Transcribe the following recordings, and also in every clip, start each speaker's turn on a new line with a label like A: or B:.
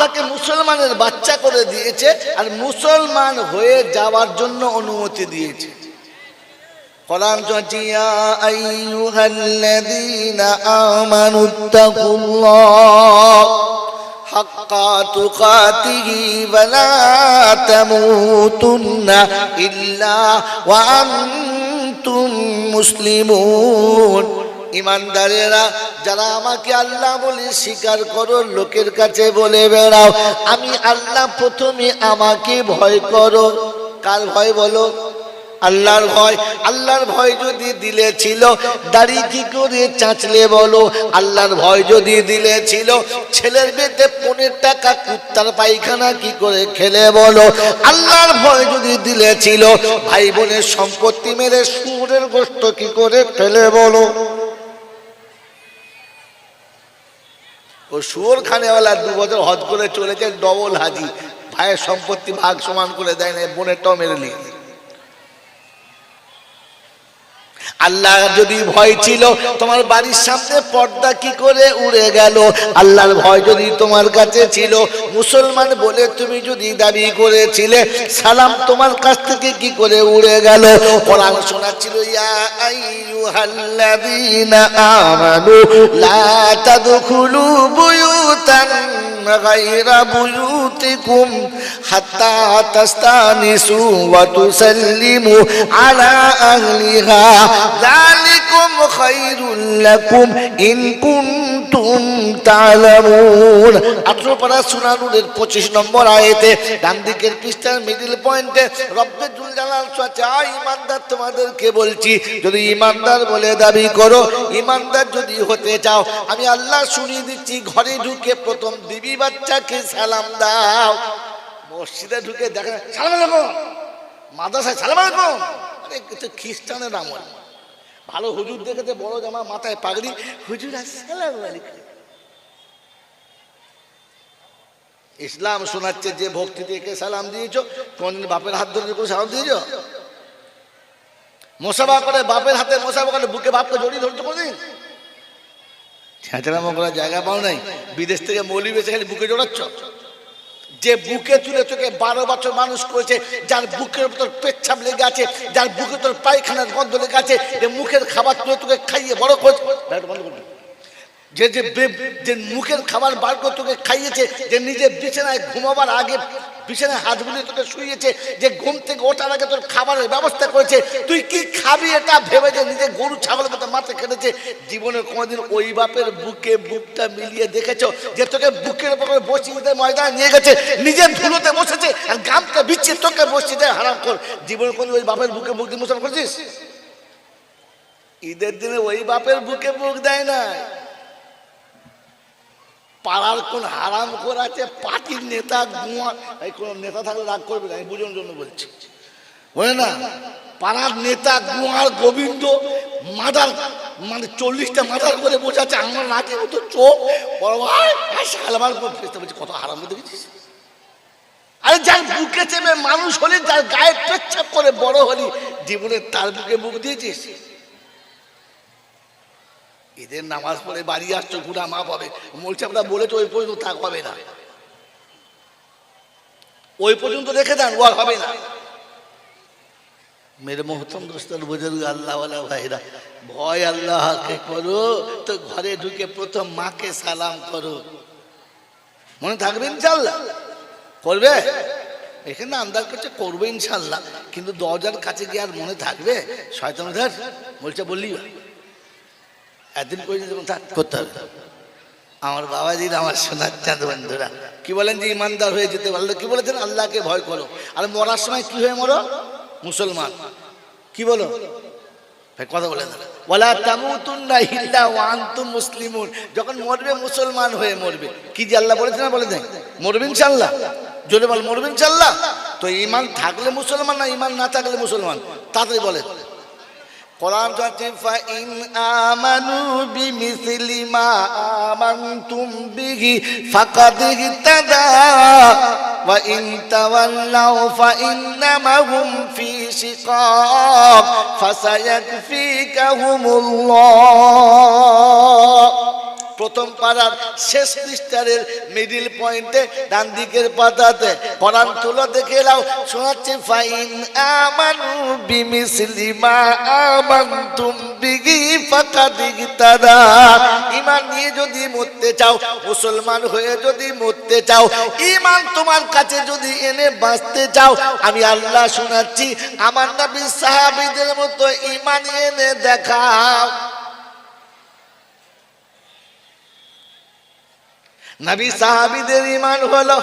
A: আপনাকে মুসলমানের বাচ্চা করে দিয়েছে আর মুসলমান হয়ে যাওয়ার জন্য অনুমতি দিয়েছে। কোরআন বলছে ইয়া আইয়ুহাল্লাযীনা আমানুত্তাকুল্লাহ হাক্কা তুকাতিহি ওয়া লা তামুতুন্না ইল্লা ওয়া আনতুম মুসলিমুন। ইমানদারেরা যারা আমাকে আল্লাহ বলে স্বীকার করো, লোকের কাছে বলে বেড়াও আমি আল্লাহ, প্রথমে আমাকে ভয় করো। কার ভয় বলো? আল্লাহর ভয়। আল্লাহর ভয় যদি দিলে ছিল দাড়ি কি করে চাঁচলে বলো? আল্লাহর ভয় যদি দিলে ছিল ছেলের বেতে 15 টাকা কুত্তার পায়খানা কি করে খেলে বলো? আল্লাহর ভয় যদি দিলে ছিল ভাই বোনের সম্পত্তি মেরে শুয়োরের গোশত কি করে খেলে বলো? ও শুয়োর খানেওয়ালা 2 বছর হজ করে চলেছে, ডবল হাজি, ভাইয়ের সম্পত্তি ভাগ সমান করে দেয় না, বোনেরটাও মেরে নিয়ে। আল্লাহ যদি ভয় ছিল তোমার বাড়ির সামনে পর্দা কি করে উড়ে গেল? আল্লাহর ভয় যদি তোমার কাছে ছিল, মুসলমান বলে তুমি যদি দাবি করেছিলে, সালাম তোমার কাছ থেকে কি করে উড়ে গেল? কোরআন শোনাচ্ছিল ইয়া আইয়ুহাল্লাযীনা আমানু লা তাদখুলু বুয়ুতান গায়রা বুয়ুতিকুম হাত্তা তাস্তানিসু ওয়া তুসাল্লিমু আলা আহলিহা যালিকুম খায়রুল লাকুম ইন কুনতুম তা'লামুন। 18 পারা সূরা নূরের 25 নম্বর আয়াতে ডান দিকের পৃষ্ঠার মিডল পয়েন্টে রব্বে জুল জালাল বলছে ঈমানদার তোমাদেরকে বলছি, যদি ঈমানদার বলে দাবি করো, ঈমানদার যদি হতে চাও, আমি আল্লাহ শুনিয়ে দিচ্ছি, ঘরে ঢুকে প্রথম বিবি বাচ্চাকে সালাম দাও। মসজিদে ঢুকে দেখেন সালাম আলাইকুম, মাদ্রাসায় সালাম আলাইকুম, আরে এটা খ্রিস্টানের আমল। ভালো হুজুর দেখেছে, বড় জামা, মাথায় পাগড়ি, হুজুর আসসালামু আলাইকুম। ইসলাম শোনাচ্ছে যে ভক্তি থেকে সালাম দিয়েছো, কোনদিন বাপের হাত ধরে করে সালাম দিয়েছো? মোসাফা করে বাপের হাতে মোসাফা করে বুকে বাপকে জড়িয়ে ধরছো কোনদিন? ছেঁচড়ামো করার জায়গা পাও নাই, বিদেশ থেকে মৌলি বেঁচে খালি বুকে জড়াচ্ছ। যে বুকে তুলে তোকে 12 বছর মানুষ করেছে, যার বুকের ভিতর পেচ্ছাপ লেগে আছে, যার বুকের ভিতর পায়খানার গন্ধ লেগে আছে, যে মুখের খাবার তুলে তোকে খাইয়ে বড় করেছে, যে যে যে মুখের খাবার বার করে তোকে খাইয়েছে, যে নিজে বিছানায় ঘুমাবার আগে বিছানায় হাত বুলিয়ে তোকে শুইয়েছে, যে ঘুম থেকে ওঠার আগে তোর খাবারের ব্যবস্থা করেছে, তুই কি খাবি এটা ভেবে যে নিজে গরু ছাগলের মতো মাঠে কেটেছে, জীবনে কোনোদিন ওই বাপের বুকে বুকটা মিলিয়ে দেখেছো যে তোকে বুকের উপরে বসিয়ে দেয়, ময়দানে নিয়ে গেছে, নিজের ধুলোতে বসেছে আর গামটা বিচ্ছে তোকে বসিয়ে দেয়? হারাম কর, জীবনে কোনোদিন ওই বাপের বুকে বুক দিয়ে মুসলমান করেছিস? ঈদের দিনে ওই বাপের বুকে বুক দেয় না। পাড়ার কোন হারাম খোর আছে, পার্টির নেতা গুয়া, এই কোন নেতা থাকলে রাগ করবে না, আমি বুঝানোর জন্য বলছি, বলে না, পাড়ার নেতা গুয়ার গোবিন্দ মাদার মানে 40টা মাদার করে বোঝাচ্ছে, আমার নাকে মতো চোখ বড় ভাই সালবার করে ফেসতে বলছে, কত হারাম দেখেছিস? আরে যার বুকে চেপে মানুষ হলি, যার গায়ে পেচ্ছাপ করে বড় হলি, জীবনে তার বুকে বুক দিয়েছিস? ঈদের নামাজ পড়ে বাড়ি আসছো, গুনাহ মাফ হবে, মোলচাপটা বলেছো ওই পর্যন্ত থাক, হবে না, ওই পর্যন্ত রেখে দেন, ওয়ার হবে না। মেরে মোহতরম দোস্তার বুজুর্গ আল্লাহওয়ালা ভাইরা, ভয় আল্লাহকে করো, তো ঘরে ঢুকে প্রথম মাকে সালাম করো। মনে থাকবে ইনশাআল্লাহ? করবে? এখানে আন্দাজ করছে করবে ইনশাআল্লাহ, কিন্তু দরজার কাছে গিয়ে আর মনে থাকবে? শয়তান ধর বলছে, বললি একদিন করতে হবে। আমার বাবাজির, আমার সোনার চাঁদ বন্ধুরা কি বলেন যে ইমানদার হয়ে যেতে পারলো, কি বলেছেন? আল্লাহকে ভয় করো। আর মরার সময় কি হয়ে মরো? মুসলমান। কি বলো কথা বলে না, ওয়ালা তামুতুন্না ইল্লা ওয়া আনতুম মুসলিমুন। যখন মরবে মুসলমান হয়ে মরবে। কি যে আল্লাহ বলেছেন না, বলে দেন মরবে ইনশাআল্লাহ, জোরে বল মরবে ইনশাআল্লাহ। তো ঈমান থাকলে মুসলমান, না ঈমান না থাকলে মুসলমান? তাড়াতাড়ি বলেন। কোরআন বলছে ফাইন আমানু বিমিসলি মা আমানতুম বিহি ফাকাদ ইহতাদা ওয়া ইন তাওয়াল্লাউ ফাইন্নামা হুম ফি শিকাক ফাসায়াকফিকাহুমুল্লাহ। প্রথম পারার শেষ পৃষ্ঠারের মিডিল পয়েন্টে ডান দিকের পাতাতে কোরআন তুলো দেখে নাও, শোনাচ্ছে ফাইন আমানু বিমিসলি মা আমানতুম বিহি ফাকাদ ইহতাদা। ঈমান নিয়ে যদি মরতে চাও, মুসলমান হয়ে যদি মরতে চাও, ঈমান তোমার কাছে যদি এনে বাঁচতে চাও, আমি আল্লাহ শোনাচ্ছি আমার নবী সাহাবীদের মতো ঈমান এনে দেখাও। নবী সাহাবীদের ঈমান হলো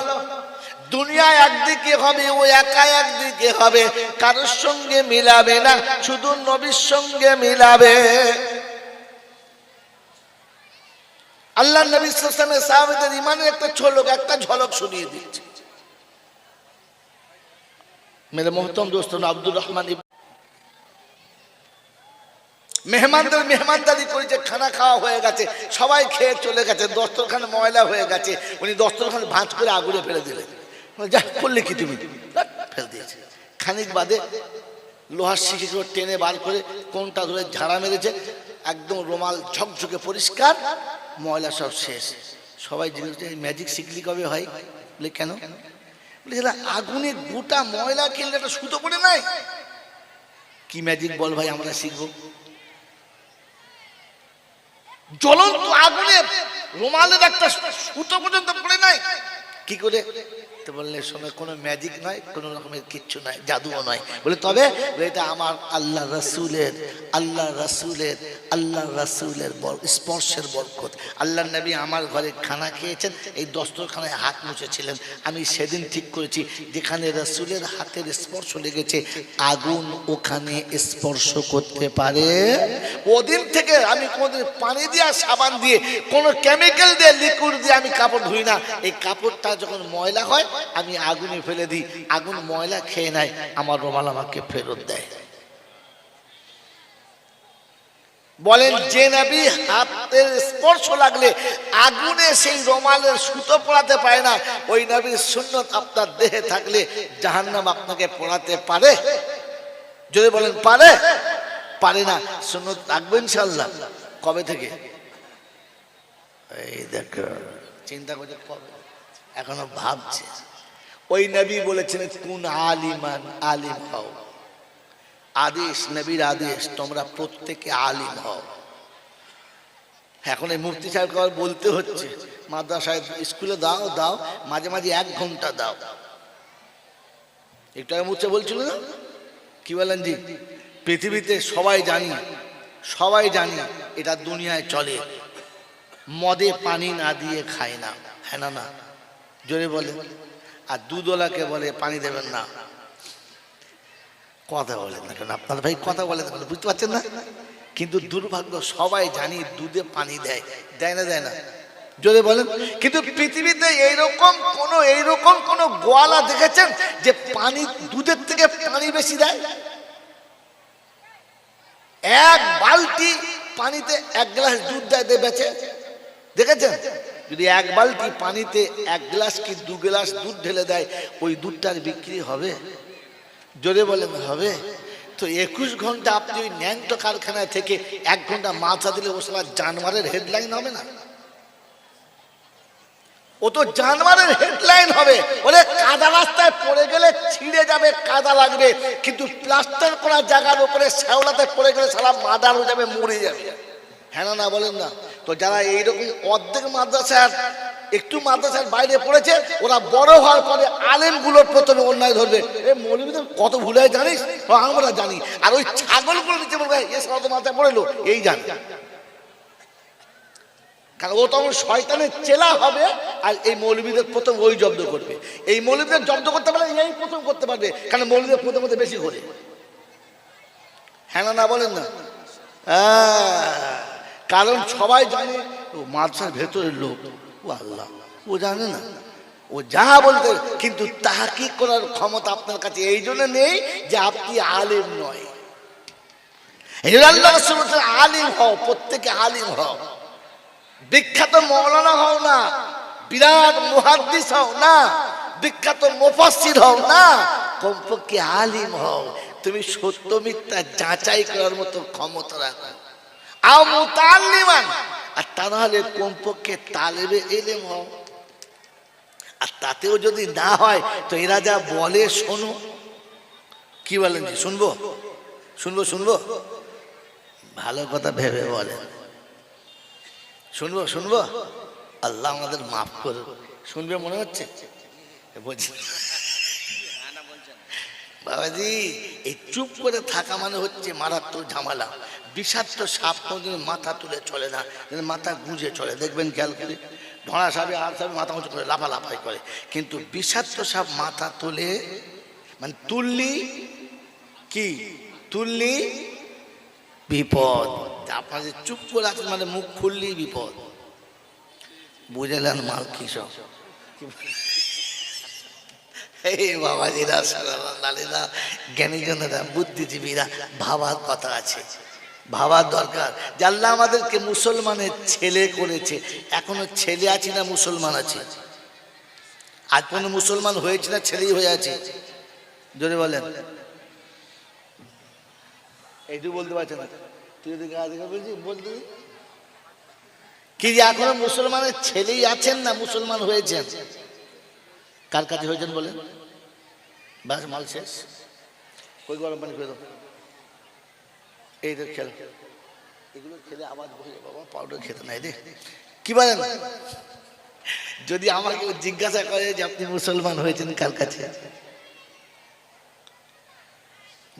A: দুনিয়া একদিকে হবে, ও একা একদিকে হবে, কারোর সঙ্গে মিলাবে না, শুধু নবীর সঙ্গে মিলাবে। আল্লাহ নবী সাল্লাল্লাহু আলাইহি ওয়াসাল্লাম সাহাবীদের ঈমানের একটা ঝলক শুনিয়ে দিচ্ছে। मेरे मोहतरम दोस्तों, আব্দুর রহমান মেহমানদের মেহমানদারি করেছে, খানা খাওয়া হয়ে গেছে, সবাই খেয়ে চলে গেছে, দস্তরখানে ময়লা হয়ে গেছে, উনি দস্তরখানে ভাঁজ করে আগুনে ফেলে দিলেন। যা করলে কি তুমি, ফেলে দিয়েছে। খানিক বাদে লোহার শিখি করে টেনে বার করে কোনটা ধরে ঝাড়া মেরেছে, একদম রুমাল ঝকঝকে পরিষ্কার, ময়লা সব শেষ। সবাই জিজ্ঞেস করছে ম্যাজিক শিখলি কবে হয়? বলে কেন? বলে আগুনে গোটা ময়লা কিনলে একটা সুতো পড়ে নাই। কি ম্যাজিক বল ভাই, আমরা শিখবো। জ্বলন্ত আগুনে রুমালের একটা সুতো পর্যন্ত পড়ে নাই, কি করে? তো বললে সময় কোনো ম্যাজিক নয়, কোনো রকমের কিচ্ছু নয়, জাদুও নয়। বলে তবে এটা আমার আল্লাহ রাসূলের স্পর্শের বরকত। আল্লাহ নবী আমার ঘরে খানা খেয়েছেন, এই দস্তরখানায় হাত মুছেছিলেন। আমি সেদিন ঠিক করেছি যেখানে রাসূলের হাতের স্পর্শ লেগেছে, আগুন ওখানে স্পর্শ করতে পারে। ওদিন থেকে আমি কোনোদিন পানি দিয়ে সাবান দিয়ে কোনো কেমিক্যাল দিয়ে লিকুইড দিয়ে আমি কাপড় ধুই না। এই কাপড়টা যখন ময়লা হয় আমি আগুনে ফেলে দিই, আগুন ময়লা খেয়ে নেয়, আমার রুমাল আমাকে ফেরত দেয়। বলেন যে নবী হাতের স্পর্শ লাগলে আগুনে সেই রুমালের সুতো পড়াতে পারে না, ওই নবীর সুন্নত আপনার দেহে থাকলে জাহান্নাম আপনাকে পড়াতে পারে? যদি বলেন পারে? পারে না। সুন্নত রাখবে ইনশাআল্লাহ। কবে থেকে? এই দেখো, চিন্তা করছে কবে, এখনো ভাবছে। ওই নবী বলেছেন কোন আলিমান, আলিম হও। আদেশ, নবীর আদেশ, তোমরা প্রত্যেকে আলিম হও। এখন এই মুফতি সাহেব বলতে হচ্ছে মাদ্রাসায় স্কুলে দাও দাও, মাঝে মাঝে 1 ঘন্টা দাও। একটু আগে মুফতি বলছিল না, কি বলেন জি? পৃথিবীতে সবাই জানি এটা দুনিয়ায় চলে, মদে পানি না দিয়ে খায় না, হ্যাঁ না? জোরে বলে। আর দুধওয়ালাকে বলে পানি দেবেন না। কথা বলেন না কেন আপনার ভাই? কথা বলেন না, বুঝতে পারছেন না? কিন্তু দুর্ভাগ্য, সবাই জানি দুধে পানি দেয়, দেয় না? জোরে বলেন। কিন্তু পৃথিবীতে এইরকম কোন গোয়ালা দেখেছেন যে পানি, দুধের থেকে পানি বেশি দেয়? 1 বালতি পানিতে 1 গ্লাস দুধ দেয়, বেচে, দেখেছেন? যদি 1 বালতি পানিতে 1 গ্লাস কি 2 গ্লাস দুধ ঢেলে দেয়, ওই দুধটার বিক্রি হবে? জোরে বলেন হবে? তো 21 ঘন্টা আপনি ওই ন্যাংটো কারখানায় থেকে 1 ঘন্টা মাথা দিলে ও সালা জানোয়ারের হেডলাইন হবে না? ও তো জানোয়ারের হেডলাইন হবে। বলে কাদা রাস্তায় পড়ে গেলে ছিঁড়ে যাবে, কাদা লাগবে, কিন্তু প্লাস্টার করা জায়গার উপরে শ্যাওলাতে পড়ে গেলে সালা মার্ডার হয়ে যাবে, মরে যাবে, হ্যাঁ না বলেন না? তো যারা এইরকম অর্ধেক মাদ্রাসার, একটু মাদ্রাসার বাইরে পড়েছে, ওরা বড় হওয়ার পরে আলেমগুলোর প্রথমে অন্যায় ধরবে। এ মৌলবীদের কত ভুল হয় জানিস? আমরা জানি। আর ওই ছাগলগুলো নিচে বলবে এ সারা তো মাথায় পড়েলো, এই জানি। কারণ ও তখন শয়তানের চেলা হবে, আর এই মৌলবীদের প্রথম ওই জব্দ করবে। এই মৌলবীদের জব্দ করতে পারলে এই প্রথম করতে পারবে, কারণ মৌলবীদের প্রথম বেশি করে, হ্যাঁ না বলেন না? কারণ সবাই জানে ও মাদ্রাসার ভেতরের লোক, ও আল্লাহ, ও জানে না, ও যা বলতে, কিন্তু তাহকিক করার ক্ষমতা আপনার কাছে এই জন্য নেই যে আপনি আলেম নয়। এই জন্য আল্লাহ রাসূল বলেছেন আলিম হও, প্রত্যেকে আলিম হও। বিখ্যাত মৌলানা হও না, বিরাট মুহাদ্দিস হও না, বিখ্যাত মুফাসসির হও না, কমপক্ষে আলিম হও। তুমি সত্য মিথ্যা যাচাই করার মতো ক্ষমতা রাখো। আও মুতাআল্লিমান, আর তা নাহলে কমপক্ষে তালেবে এলেম হও। আর তাতেও যদি না হয় তো এরা যা বলে শোনো। কি বলেন? শুনবো শুনবো শুনবো, ভালো কথা ভেবে বলেন। শুনবো শুনবো, আল্লাহ আমাদের মাফ করুন। শুনবে মনে হচ্ছে? বলছি বাবাজি, এই চুপ করে থাকা মানে হচ্ছে মারাত্মক ঝামেলা। বিষাক্ত সাপ কোনদিন মাথা তুলে চলে না, মাথা গুঁজে চলে। দেখবেন খেয়াল করে, ঢোঁড়া সাপে আর সাপে মাথা উঁচু করে লাফালাফাই করে, কিন্তু বিষাক্ত সাপ মাথা তুলে, মানে তুললি কি, তুললি বিপদ। আপনার যে চুপ করে আছেন মানে মুখ খুললি বিপদ। বুঝলেন মাল কি সব? বাবাজিরা, সারারা, জ্ঞানীজনেরা, বুদ্ধিজীবীরা, ভাবার কথা আছে, ভাবার দরকার। যে আল্লাহ আমাদেরকে মুসলমানের ছেলে করেছে, এখনো ছেলে আছি না মুসলমান আছে? আজ পর্যন্ত মুসলমান হয়েছে না ছেলেই হয়ে আছে? জোরে বলেন। এইটুকু বলতে পারছে না? তুই যদি গা দেখে বলছি বলতে কি যে এখনো মুসলমানের ছেলেই আছেন না মুসলমান হয়েছেন? কার কাছে হয়েছেন বলেন? বাস মাল শেষ। ওই গরম পানি খেয়ে দাও, এই তো খেল, এগুলো খেলে আবার বাবা পাউডার খেতে নাই রে। কি বলেন? যদি আমাকে জিজ্ঞাসা করে যে আপনি মুসলমান হয়েছেন কার কাছে,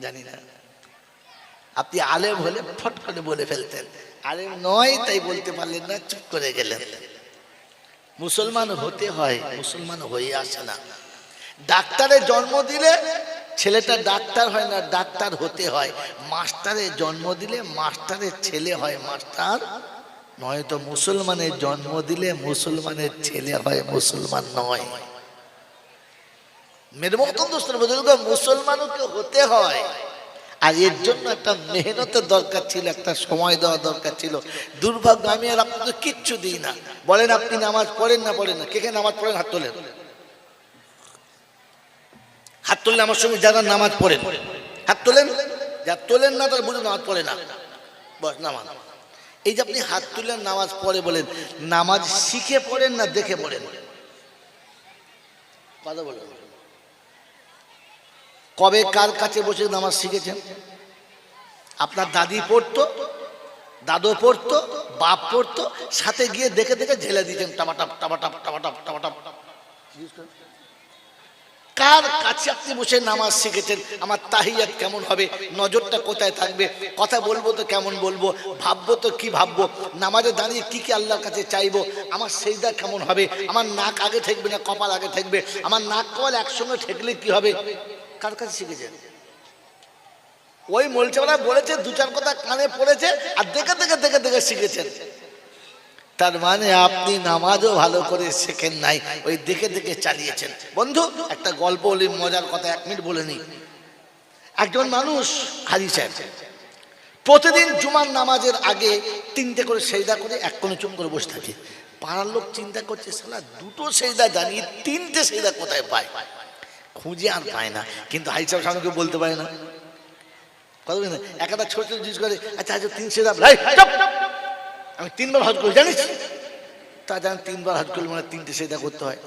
A: জানি না। আপনি আলেম হলে ফট করে বলে ফেলতেন, আলেম নয় তাই বলতে পারলেন না, চুপ করে গেলেন। মুসলমান হতে হয়, মুসলমান হয়ে আসে না। ডাক্তারের জন্ম দিলে ছেলেটা ডাক্তার হয় না, ডাক্তার হতে হয়। মাস্টারের জন্ম দিলে মাস্টারের ছেলে হয় মাস্টার, নয়তো মুসলমানের জন্ম দিলে মুসলমানের ছেলে হয়, মুসলমান নয়। মেরে মতন দোস্ত বুঝলো, মুসলমানকে হতে হয়। আর এর জন্য একটা মেহনতের দরকার ছিল, একটা সময় দেওয়া দরকার ছিল। দুর্ভাগ্য আমি আর আপনাকে কিচ্ছু দিই না। বলেন আপনি নামাজ পড়েন না পড়েন না? কে কে নামাজ পড়েন? হাত তোলেন। হাত তুললে আমার সঙ্গে যারা নামাজ পড়েন হাত তোলেন। যা তোলেন না তারা বুঝুন নামাজ পড়ে না। বস নামাজ, এই যে আপনি হাত তুললেন নামাজ পড়ে, বলেন নামাজ শিখে পড়েন না দেখে পড়েন? কথা বলেন। কবে কার কাছে বসে নামাজ শিখেছেন? আপনার দাদি পড়তো, দাদু পড়তো, বাপ পড়তো, সাথে গিয়ে দেখে দেখে ঝেলে দিতেন টাপাটাপ টাপাটাপ টাপাটাপ টাপাটাপ। কার কাছে আপনি বসে নামাজ শিখেছেন? আমার তাহিয়াত কেমন হবে, নজরটা কোথায় থাকবে, কথা বলবো তো কেমন বলবো, ভাববো তো কি ভাববো, নামাজে দাঁড়িয়ে কি কি আল্লাহর কাছে চাইবো, আমার সেজদা কেমন হবে, আমার নাক আগে ঠেকবে না কপাল আগে ঠেকবে, আমার নাক কপাল একসঙ্গে ঠেকলে কি হবে, কার কাছে শিখেছেন? ওই মোলচাওয়ালা বলেছে, দু চার কথা কানে পড়েছে আর দেখে দেখে দেখে দেখে শিখেছেন। তার মানে আপনি নামাজও ভালো করে শেখেন নাই, ওই দেখে দেখে চালিয়েছেন। বন্ধু একটা গল্প বলি, মজার কথা, 1 মিনিট বলে নি। একজন মানুষ হাজি সাহেব প্রতিদিন জুমার নামাজের আগে 3টে করে সেজদা করে এক কোণে চুপ করে বসে থাকে। পাড়ার লোক চিন্তা করছে, শালা 2টো সেজদা জানিয়ে 3টে সেজদা কোথায় পায়, খুঁজে আর পায় না। কিন্তু হাজি সাহেব সামনে কেউ বলতে পারে না, কথা বলে না। একটা ছোট ছোট জিনিস করে, আচ্ছা আচ্ছা 3 সেজদা, আমি 3বার হজ করি জানিস? তা জান 3বার হজ করলে মানে 3টে সেজদা করতে হয়,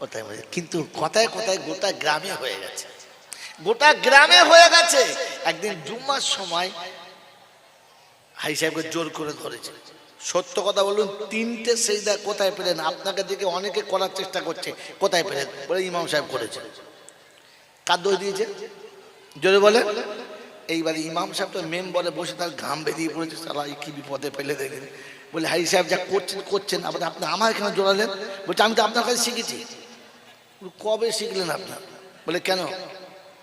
A: কথায় বলে। কিন্তু কথায় কথায় গোটা গ্রামে হয়ে গেছে, গোটা গ্রামে হয়ে গেছে। একদিন জুম্মার সময় হাই সাহেবকে জোর করে ধরেছে, সত্য কথা বলুন 3টে সেজদা কোথায় পেলেন? আপনাকে দেখে অনেকে করার চেষ্টা করছে, কোথায় পেলেন? বলে ইমাম সাহেব করেছে। কার দোষ দিয়েছে? জোরে বলে। এইবারে ইমাম সাহেব তো মেম্বরে বসে তার ঘাম বেরিয়ে পড়েছে, সালা কি বিপদে ফেলে দেখেন। বলে হাই সাহেব যা করছেন করছেন, আবার আপনি আমার এখানে জোরালেন? বলছে আমি তো আপনার কাছে শিখেছি। কবে শিখলেন আপনার? বলে কেন?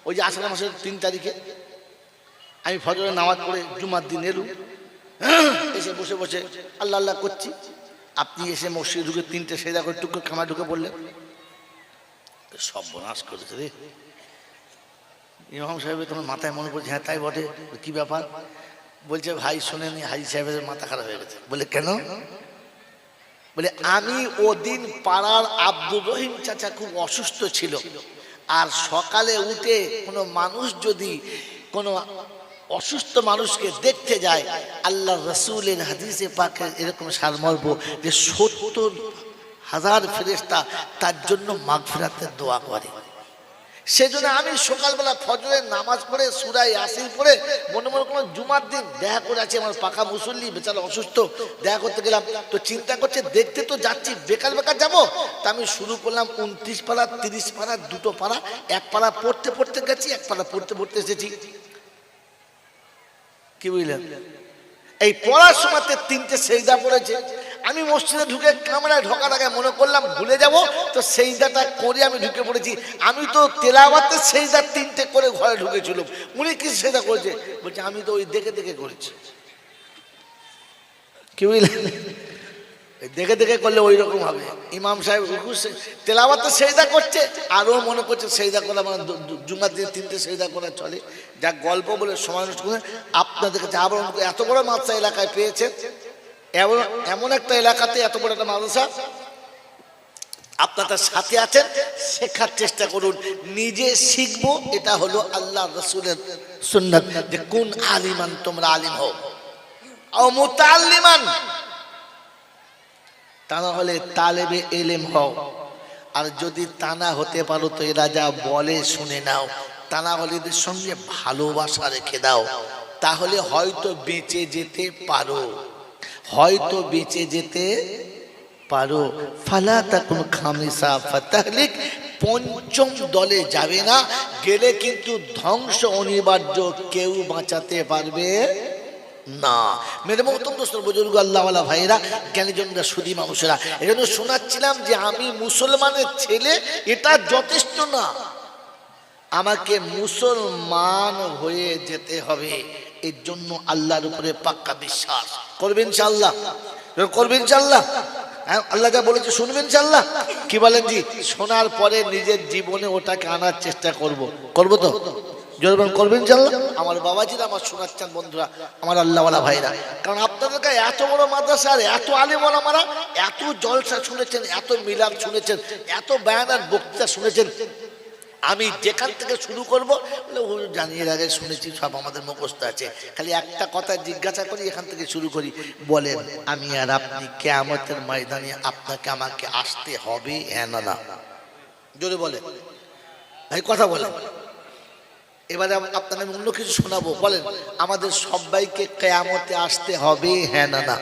A: ওই যে আষাঢ় মাসের 3 তারিখে আমি ফজরের নামাজ পড়ে জুমার দিন এলুম, এসে বসে বসে আল্লাহ আল্লাহ করছি, আপনি এসে মসজিদে ঢুকে 3টে সেজদা করে টুক করে খামায় ঢুকে পড়লেন। সর্বনাশ করেছে রে। ইমাম সাহেবের তোমার মাথায় মনে পড়ছে, হ্যাঁ তাই বটে, কি ব্যাপার? বলছে ভাই শোনেনি, হাজি সাহেবের মাথা খারাপ হয়ে গেছে। বলে কেন? বলে আমি ওদিন পাড়ার আব্দুর রহিম চাচা খুব অসুস্থ ছিল, আর সকালে উঠে কোনো মানুষ যদি কোনো অসুস্থ মানুষকে দেখতে যায়, আল্লাহ রসুলের হাদিসে পাকে এরকম সারমর্ম যে 70,000 ফেরেশতা তার জন্য মাগফিরাতের দোয়া করে। সেজন্য আমি সকালবেলা ফজরের নামাজ পড়ে সূরা ইয়াসিন পড়ে মনে মনে কোনো জুমার দিন দেখা করে আছি, আমার পাকা মুসল্লি বেচারা অসুস্থ, দেখা করতে গেলাম তো চিন্তা করছে দেখতে তো যাচ্ছি, বেকার বেকার যাবো। তা আমি শুরু করলাম 29 পারা 30 পারা, দুটো পারা, এক পারা পড়তে পড়তে গেছি, এক পারা পড়তে পড়তে এসেছি। কি বুঝলেন? এই পড়ার সময়তে 3টে সেজদা পড়েছে। আমি মসজিদে ঢুকে কামরায় ঢোকার আগে মনে করলাম ভুলে যাব, তো সেজদাটা করে আমি ঢুকে পড়েছি। আমি তো তেলাওয়াতের সেজদা 3টে করে ঘরে ঢুকেছিল। উনি কি সেজদা করেছে? বলছে আমি তো ওই দেখে দেখে করেছি। কি বুঝলেন? দেখে দেখে করলে ওই রকম হবে। ইমাম সাহেব তেলাওয়াতে সেজদা করছে, আরও মনে করছে সেজদা করা মানে জুমার দিনে 3টে সেজদা করা চলে। যা গল্প বলে সময় নষ্ট করে আপনাদের কাছে আবার এত বড় মাদ্রাসা এলাকায় পেয়েছে, এমন একটা এলাকাতে এত বড় একটা মাদ্রাসা আপনাদের সাথে আছেন, শেখার চেষ্টা করুন। নিজে শিখবো, এটা হলো আল্লাহ রসুলের সুন্নাত যে কোন আলিমান, তোমরা আলিম হও ও মুতাআল্লিমান, তা না হলে তালেবে ইলম হও। আর যদি তা না হতে পারো তো এরা যা বলে শুনে নাও, তা না হলে এদের সঙ্গে ভালোবাসা রেখে দাও, তাহলে হয়তো বেঁচে যেতে পারো, হয়তো বেঁচে যেতে পারো। ফালা তাকুন খামিসা ফাতাহলিক, পঞ্চম দলে যাবে না, গেলে কিন্তু ধ্বংস অনিবার্য, কেউ বাঁচাতে পারবে না। মেরে মহতম দোস্ত বুজুর্গ আল্লাহওয়ালা ভাইরা, জ্ঞানীজনরা, সুধী মানুষেরা, এজন্য শোনাচ্ছিলাম যে আমি মুসলমানের ছেলে এটা যথেষ্ট না, আমাকে মুসলমান হয়ে যেতে হবে। এর জন্য আল্লাহর উপরে পাক্কা বিশ্বাস করবেন ইনশাআল্লাহ, করবেন ইনশাআল্লাহ। আল্লাহ যা বলেছে শুনবেন ইনশাআল্লাহ। কি বলেন জি? শোনার পরে নিজের জীবনে ওটাকে আনার চেষ্টা করব তো জোরবান করবেন ইনশাআল্লাহ। আমার বাবাজিরা, আমার শোনাচ্ছেন বন্ধুরা, আমার আল্লাহওয়ালা ভাইরা, কারণ আপনাদের কাছে এত বড় মাদ্রাসা আর এত আলেম ওলামারা, এত জলসা শুনেছেন, এত মিলাদ শুনেছেন, এত বয়ান আর বক্তৃতা শুনেছেন। আমি যেখান থেকে শুরু করব জানিয়ে আগে শুনেছি, সব আমাদের মুখস্থ আছে, খালি একটা কথা জিজ্ঞাসা করি, এখান থেকে শুরু করি। বলেন আমি আর আপনি কিয়ামতের ময়দানে আপনাকে আমাকে আসতে হবে, হ্যাঁ না না? জোরে বলে ভাই, কথা বলেন। এবারে আপনাদের অন্য কিছু শোনাবো। বলেন আমাদের সবাইকে কিয়ামতে আসতে হবে, হ্যাঁ না না?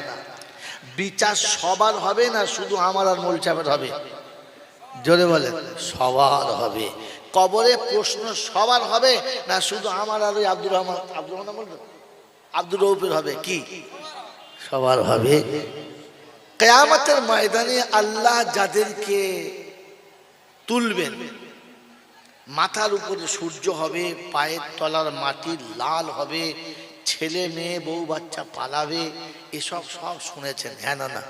A: বিচার সবার হবে না শুধু আমার আর মোল চাপের হবে? জোরে বলেন। সবার হবে। কবরে প্রশ্ন সবার হবে না শুধু আমার আর ওই আব্দুর রহমান বলবেন আব্দুর রৌফের হবে? কি সবার হবে। কিয়ামতের ময়দানে আল্লাহ যাদেরকে তুলবেন, মাথার উপরে সূর্য হবে, পায়ের তলার মাটি লাল হবে, ছেলে মেয়ে বউ বাচ্চা পালাবে, এসব সব শুনেছেন, হ্যাঁ না না?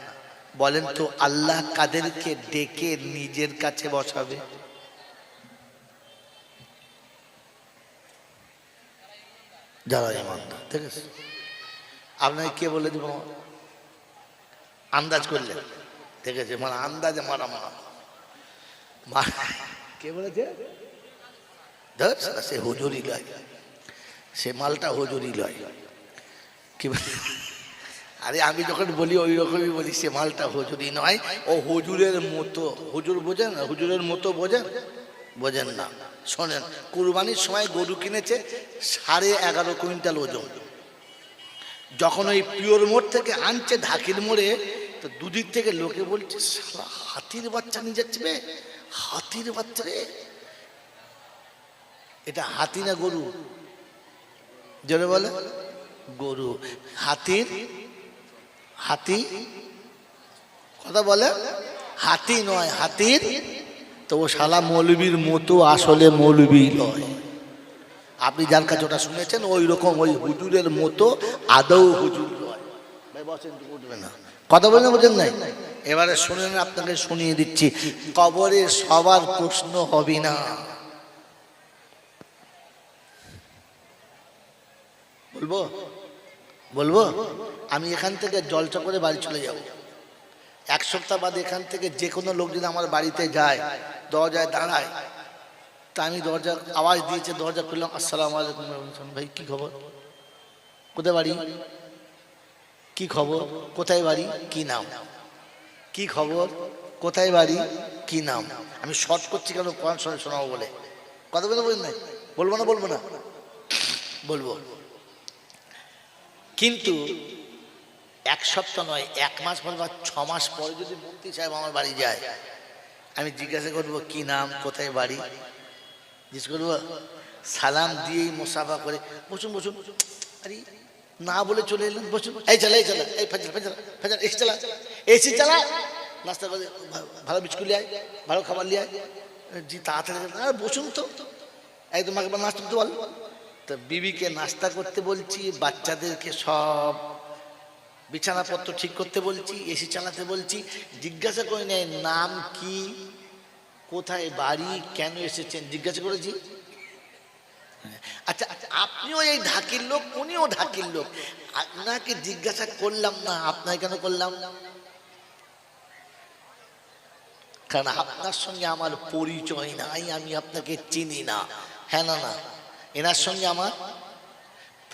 A: বলেন তো আল্লাহ কাদেরকে ডেকে নিজের কাছে বসাবে? যারা ইমানদার। ঠিক আছে, আপনাকে কে বলে দিব? আন্দাজ করলেন? ঠিক আছে, মানে আন্দাজে মারা কে বলেছে? সে হুজুরি লয়, সে মালটা হুজুরি লয়। কি আরে আমি যখন বলি ওই রকমই বলি, সে মালটা হুজুরি নয়, ও হুজুরের মতো। হুজুর বোঝেন? হুজুরের মতো বোঝেন না। শোনেন, কুরবানির সময় গরু কিনেছে 11.5 কুইন্টাল ওজন। যখন ওই পিওর মোড় থেকে আনছে ঢাকির মোড়ে, তো দুদিক থেকে লোকে বলছে শালা হাতির বাচ্চা নিয়ে যাচ্ছে, হাতির বাচ্চা রে। এটা হাতি না গরু? জোরে বলে। গরু। হাতি কথা বলে, হাতি নয়, হাতির। তো ও শালা মৌলবীর মতো, আসলে মৌলবী নয়। আপনি যার কাছে ওটা শুনেছেন ওই রকম, ওই হুজুরের মতো, আদৌ হুজুর নয়। ভাই বসেন, উঠবে না, কথা বলেন, বোঝেন নাই? এবারে শুনেন, আপনাকে শুনিয়ে দিচ্ছি, কবরে সবার প্রশ্ন হবে না। বলবো আমি এখান থেকে জলসা করে বাড়ি চলে যাব। 1 সপ্তাহ বাদে এখান থেকে যে কোনো লোক যদি আমার বাড়িতে যায়, দরজায় দাঁড়ায়, তা আমি দরজা আওয়াজ দিয়েছে, দরজা খুললাম, আসসালামু আলাইকুম। ভাই কি খবর? কোথায় বাড়ি, কি খবর, কোথায় বাড়ি, কি নাম, কি খবর, কোথায় বাড়ি, কি নাম। আমি শর্ট করছি কেন, কোরআন শোনাবো বলে। কথা বলতে বলুন না, বলবো না, বলবো না, বলবো। কিন্তু এক সপ্তাহ নয়, 1 মাস পর বা 6 মাস পরে যদি মুফতি সাহেব আমার বাড়ি যায়, আমি জিজ্ঞাসা করবো কি নাম, কোথায় বাড়ি, জিজ্ঞেস করবো, সালাম দিয়েই মুসাফা করে বসুন বসুন, আরে না বলে চলে এলেন, বসুন, এই চালা, এই চালা, এই ফাজার ফাজার ফাজার, এসি চালা, এসি চালা, নাস্তা করে ভালো বিস্কুট লিয়ে আয়, ভালো খাবার লিয়ে আয়, জি তাড়াতাড়ি বসুন তো, এই তোমাকে নাস্তা করতে বল। তো বিবিকে নাস্তা করতে বলছি, বাচ্চাদেরকে সব বিছানাপত্র ঠিক করতে বলছি, এসি চালাতে বলছি, জিজ্ঞাসা করে নেয় নাম কি, কোথায় বাড়ি, কেন এসেছেন জিজ্ঞাসা করেছি। আচ্ছা, আপনিও এই ঢাকির লোক, উনিও ঢাকির লোক, আপনাকে জিজ্ঞাসা করলাম না, আপনাকে কেন করলাম? কারণ আপনার সঙ্গে আমার পরিচয় নাই, আমি আপনাকে চিনি না। হ্যাঁ না না, এনার সঙ্গে আমার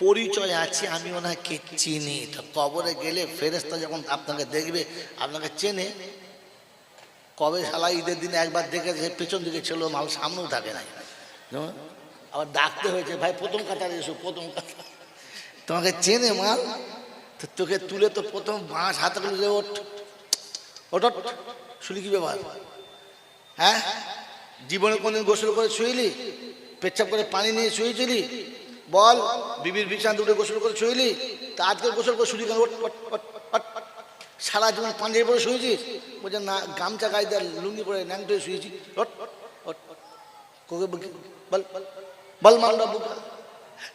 A: পরিচয় আছে, আমি ওনাকে চিনি। তো কবরে গেলে ফেরেশতা যখন আপনাকে দেখবে, আপনাকে চেনে। কবে শালা ঈদের দিনে একবার দেখেছে, পেছন দিকে ছিল মাল, সামনেও থাকে না, আবার ডাকতে হয়েছে, ভাই প্রথম কাতারে এসো, প্রথম কাতার, তোমাকে চেনে মাল। তো তোকে তুলে তো প্রথম বাঁশ হাতে করে, ওঠ ওঠ, শুনি কি ব্যাপার, হ্যাঁ জীবনে কোনদিন গোসল করে শুইলি, পেচ্ছাপ করে পানি নিয়ে শুয়েছিলি, বল বিবির বিছানা দুটো গোসল করে শুইলি, তা আজকে গোসল করে শুলি কেন, সারা জীবন পাঞ্জাবি পরে শুয়েছিস, বলছে না গামছা গায়ে দেয়, লুঙ্গি পরে ন্যাংটো শুয়েছি, বল বল মানরা বুকা।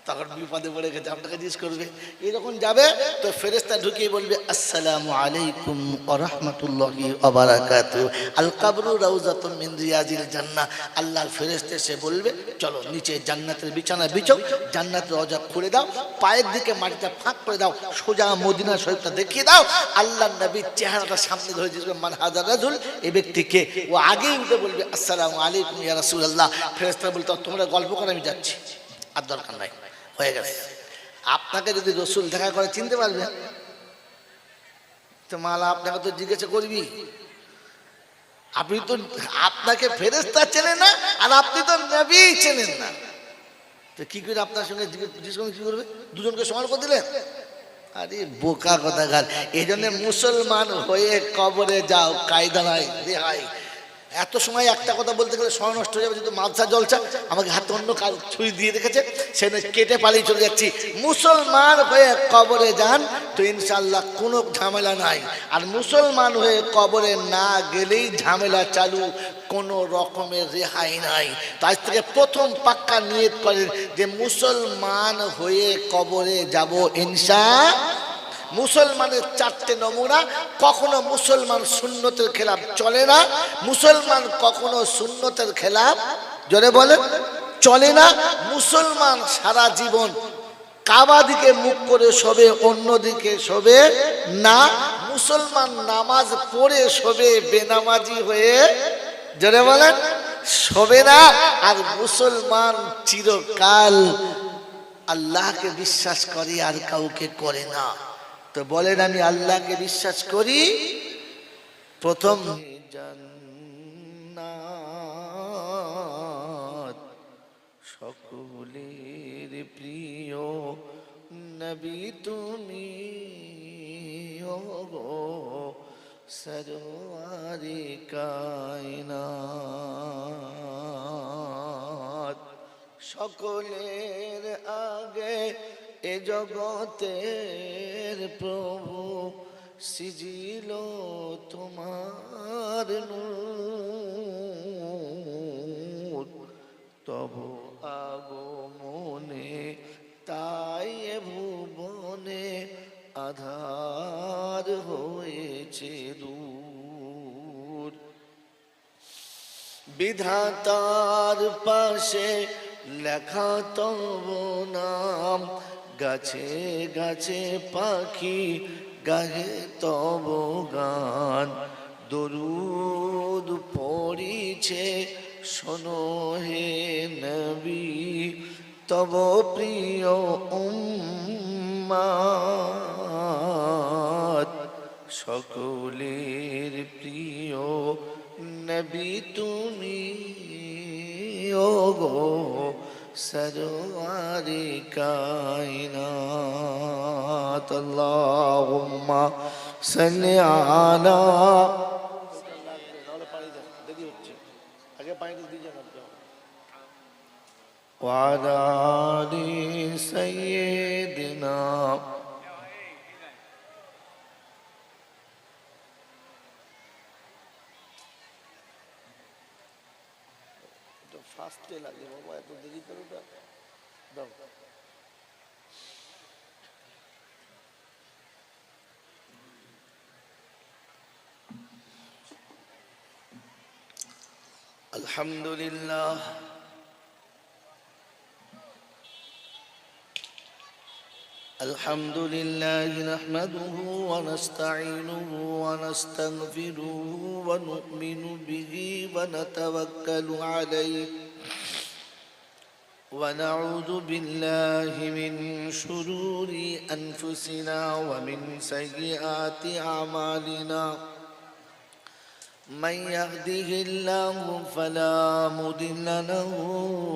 A: তখন বিপদে পড়ে গেছে, আপনাকে জিজ্ঞেস করবে, এই যখন যাবে তো ফেরেশতা ঢুকিয়ে বলবে আসসালামু আলাইকুম ওয়া রাহমাতুল্লাহি ওয়া বারাকাতুহু, আল কবরু রাউযাতুম মিন রিয়াজিল জান্নাহ। আল্লাহর ফেরেশতা এসে বলবে চলো নিচে জান্নাতের বিছানা বিছাও, জান্নাতের দরজা খুলে দাও, পায়ের দিকে মাটিটা ফাঁক করে দাও, সোজা মদিনা শরীফটা দেখিয়ে দাও। আল্লাহর নবীর চেহারাটা সামনে ধরে দিয়েছে, মান হাযার রাজুল, এই ব্যক্তিকে। ও আগেই উঠে বলবে আসসালামু আলাইকুম ইয়া রাসূলুল্লাহ। ফেরেশতা বলতো তোমরা গল্প করে, আমি যাচ্ছি, আর দরকার নাই, হয়ে গেছে। আপনাকে যদি রসুল দেখা করে চিনতে পারবেন তো মালা আপনাকে তো জিজ্ঞাসা করবি, আপনি তো, আপনাকে ফেরেশতা চেনেন না, আর আপনি তো নবী চেনেন না, তো কি করে আপনার সঙ্গে জিজ্ঞেস কি করবে, দুজনকে সমান করে দিলেন? আরে বোকা কথাকার। এই জন্য মুসলমান হয়ে কবরে যাও, কায়দা নাই, রেহাই। এত সময় একটা কথা বলতে গেলে সময় নষ্ট হয়ে যাবে, যেহেতু মাদ্রাসা জলসা, আমাকে হাতে অন্য কাজ ছুরি দিয়ে রেখেছে, সেখানে কেটে পালিয়ে চলে যাচ্ছি। মুসলমান হয়ে কবরে যান তো ইনশাল্লাহ কোনো ঝামেলা নাই, আর মুসলমান হয়ে কবরে না গেলেই ঝামেলা চালু, কোনো রকমের রেহাই নাই। তাই থেকে প্রথম পাক্কা নিয়ত করেন যে মুসলমান হয়ে কবরে যাব ইনশাআল্লাহ। মুসলমানের 4টে নমুনা। কখনো মুসলমান সুন্নতের খেলাফ চলে না, মুসলমান কখনো সুন্নতের খেলাফ, জোরে বলেন, চলে না। মুসলমান সারা জীবন কাবা দিকে মুখ করে শোবে, অন্যদিকে শোবে না। মুসলমান নামাজ পড়ে শোবে, বেনামাজি হয়ে, জোরে বলেন, শোবে না। আর মুসলমান চিরকাল আল্লাহকে বিশ্বাস করে আর কাউকে করে না। তো বলেন আমি আল্লাহকে বিশ্বাস করি, প্রথম জান্নাত সকলের প্রিয় নবী তুমি ওগো সরওয়ারে কায়নাত, সকলের আগে এ জগতের প্রভু সিজিল তোমার নূর, তবু আগমনে তাই এ ভুবনে আধার হয়েছে দূর। বিধাতার পাশে লেখা তব নাম, গাছে গাছে পাখি গাহে তব গান, দরুদ পড়িছে শোনো হে নবী তব প্রিয় উম্মত সকলের প্রিয় নবী তুমি ওগো সরওয়ারে কায়নাত আল্লাহুম্মা সাল্লি আলা وعلى آل سيدنا ফাস্টে লাগে বাবা, এত দেরি করে দাও। আলহামদুলিল্লাহ الحمد لله نحمده ونستعينه ونستغفره ونؤمن به ونتوكل عليه ونعوذ بالله من شرور أنفسنا ومن سيئات أعمالنا من يهده الله فلا مضل له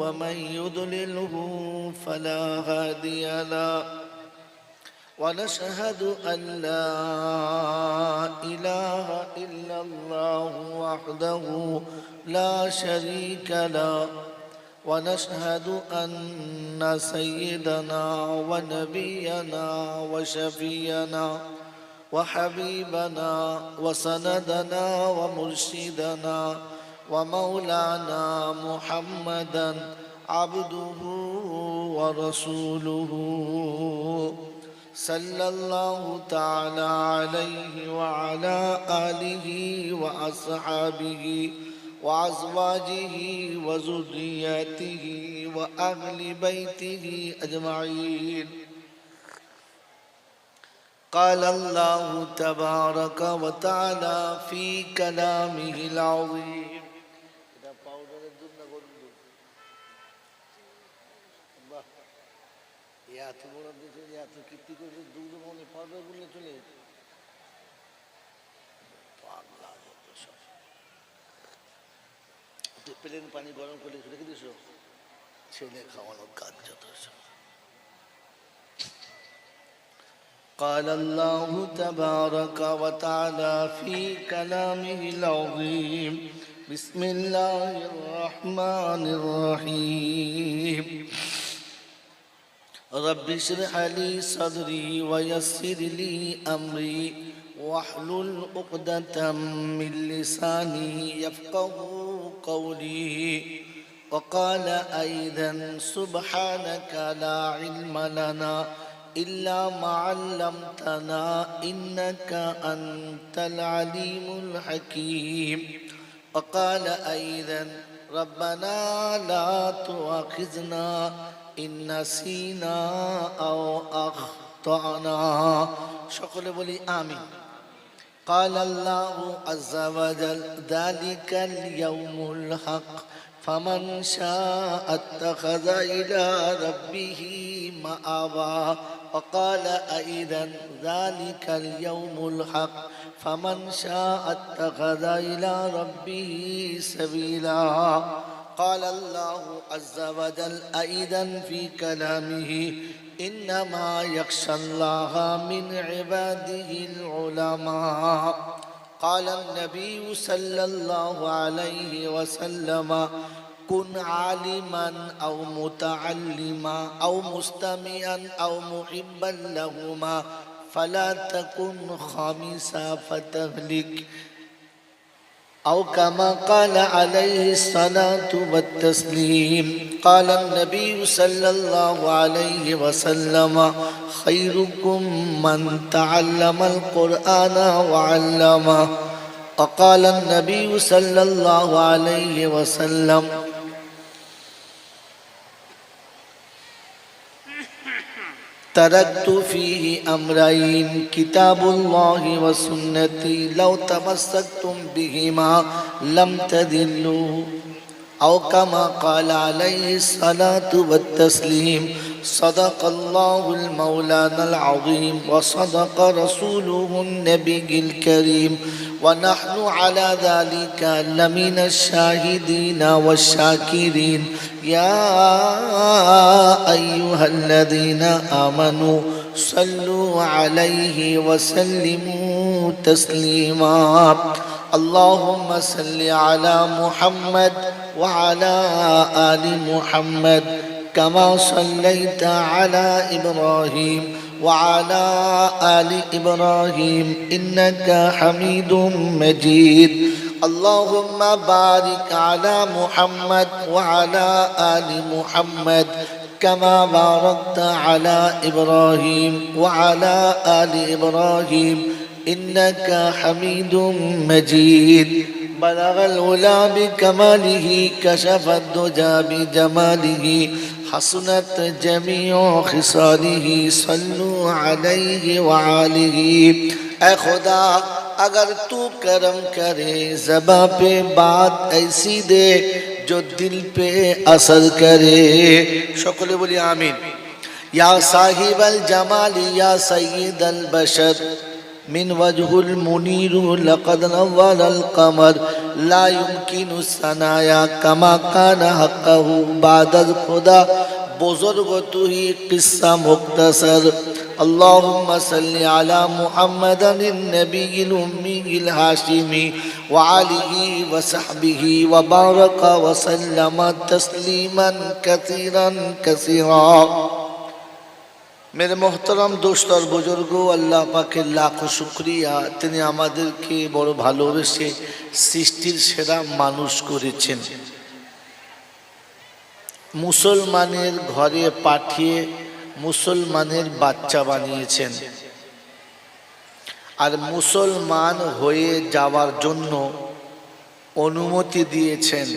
A: ومن يضلله فلا هادي له ونشهد أن لا إله إلا الله وحده لا شريك له ونشهد أن سيدنا ونبينا وشفينا وحبيبنا وسندنا ومرشدنا ومولانا محمدا عبده ورسوله صلى الله تعالى عليه وعلى آله وأصحابه وأزواجه وذرياته وأهل بيته أجمعين. قال الله تبارك وتعالى في كلامه العظيم প্লেন পানি গরম করে রেখে দিস, ছেলে খাওয়ানোর কাজ যত। قال الله تبارك وتعالى في كلامه العظيم بسم الله الرحمن الرحيم رب اشرح لي صدري ويسر لي أمري واحلل عقدة من لساني يفقهوا قولي. وقال أيضا سبحانك لا علم لنا إلا ما علمتنا إنك أنت العليم الحكيم. وقال أيضا ربنا لا تؤاخذنا إن نسينا أو أخطأنا. সকলে বলি আমিন। قال الله عز وجل ذلك اليوم الحق فمن شاء اتخذ إلى ربه مآبا. وقال أيضا ذلك اليوم الحق فمن شاء اتخذ إلى ربه سبيلا. قال الله عز وجل أيضا في كلامه إنما يخشى الله من عباده العلماء. قال النبي صلى الله عليه وسلم كن عالما أو متعلما أو مستمعا أو محبا لهما فلا تكن خامسا فتهلك أو كما قال عليه الصلاة والتسليم. قال النبي صلى الله عليه وسلم خيركم من تعلم القرآن وعلمه. وقال النبي صلى الله عليه وسلم تركت فيه أمرين كتاب الله وسنتي لو تمسكتم بهما لم تضلوا أو كما قال عليه الصلاة والتسليم. صدق الله المولانا العظيم وصدق رسوله النبي الكريم ونحن على ذلك لمن الشاهدين والشاكرين يا أيها الذين آمنوا صلوا عليه وسلموا تسليما اللهم صل على محمد وعلى آل محمد كما صليت على إبراهيم وعلى آل إبراهيم إنك حميد مجيد اللهم بارك على محمد وعلى آل محمد كما باركت على إبراهيم وعلى آل إبراهيم إنك حميد مجيد بلغ العلا بكماله كشف الدجى بجماله حسنت جميع خصاله صلوا عليه وعليه اے خدا اگر تو کرم کرے زباں پہ بات ایسی دے جو دل پہ اثر کرے সকলে বলি আমিন یا صاحب الجمال یا سید البشر من وجه المنير لقد نور القمر لا يمكن الثنايا كما كان حقه بعد الخدا بزرگ تو ہی قصہ مختصر اللهم صل على محمد النبي الأمي الهاشمي وعليه وصحبه وبارك وسلم تسليما كثيرا كثيرا मेरे मोहतरम दोस्त और बुजुर्गो अल्लाह पाकेर लाखो शुक्रिया तिनि आमादेरके बड़ भालोबेसे सृष्टिर सेरा मानुष करेछेन मुसलमानेर घरे पाठिये मुसलमानेर बाच्चा बानिয়েছেন আর মুসলমান হয়ে যাওয়ার জন্য অনুমতি দিয়েছেন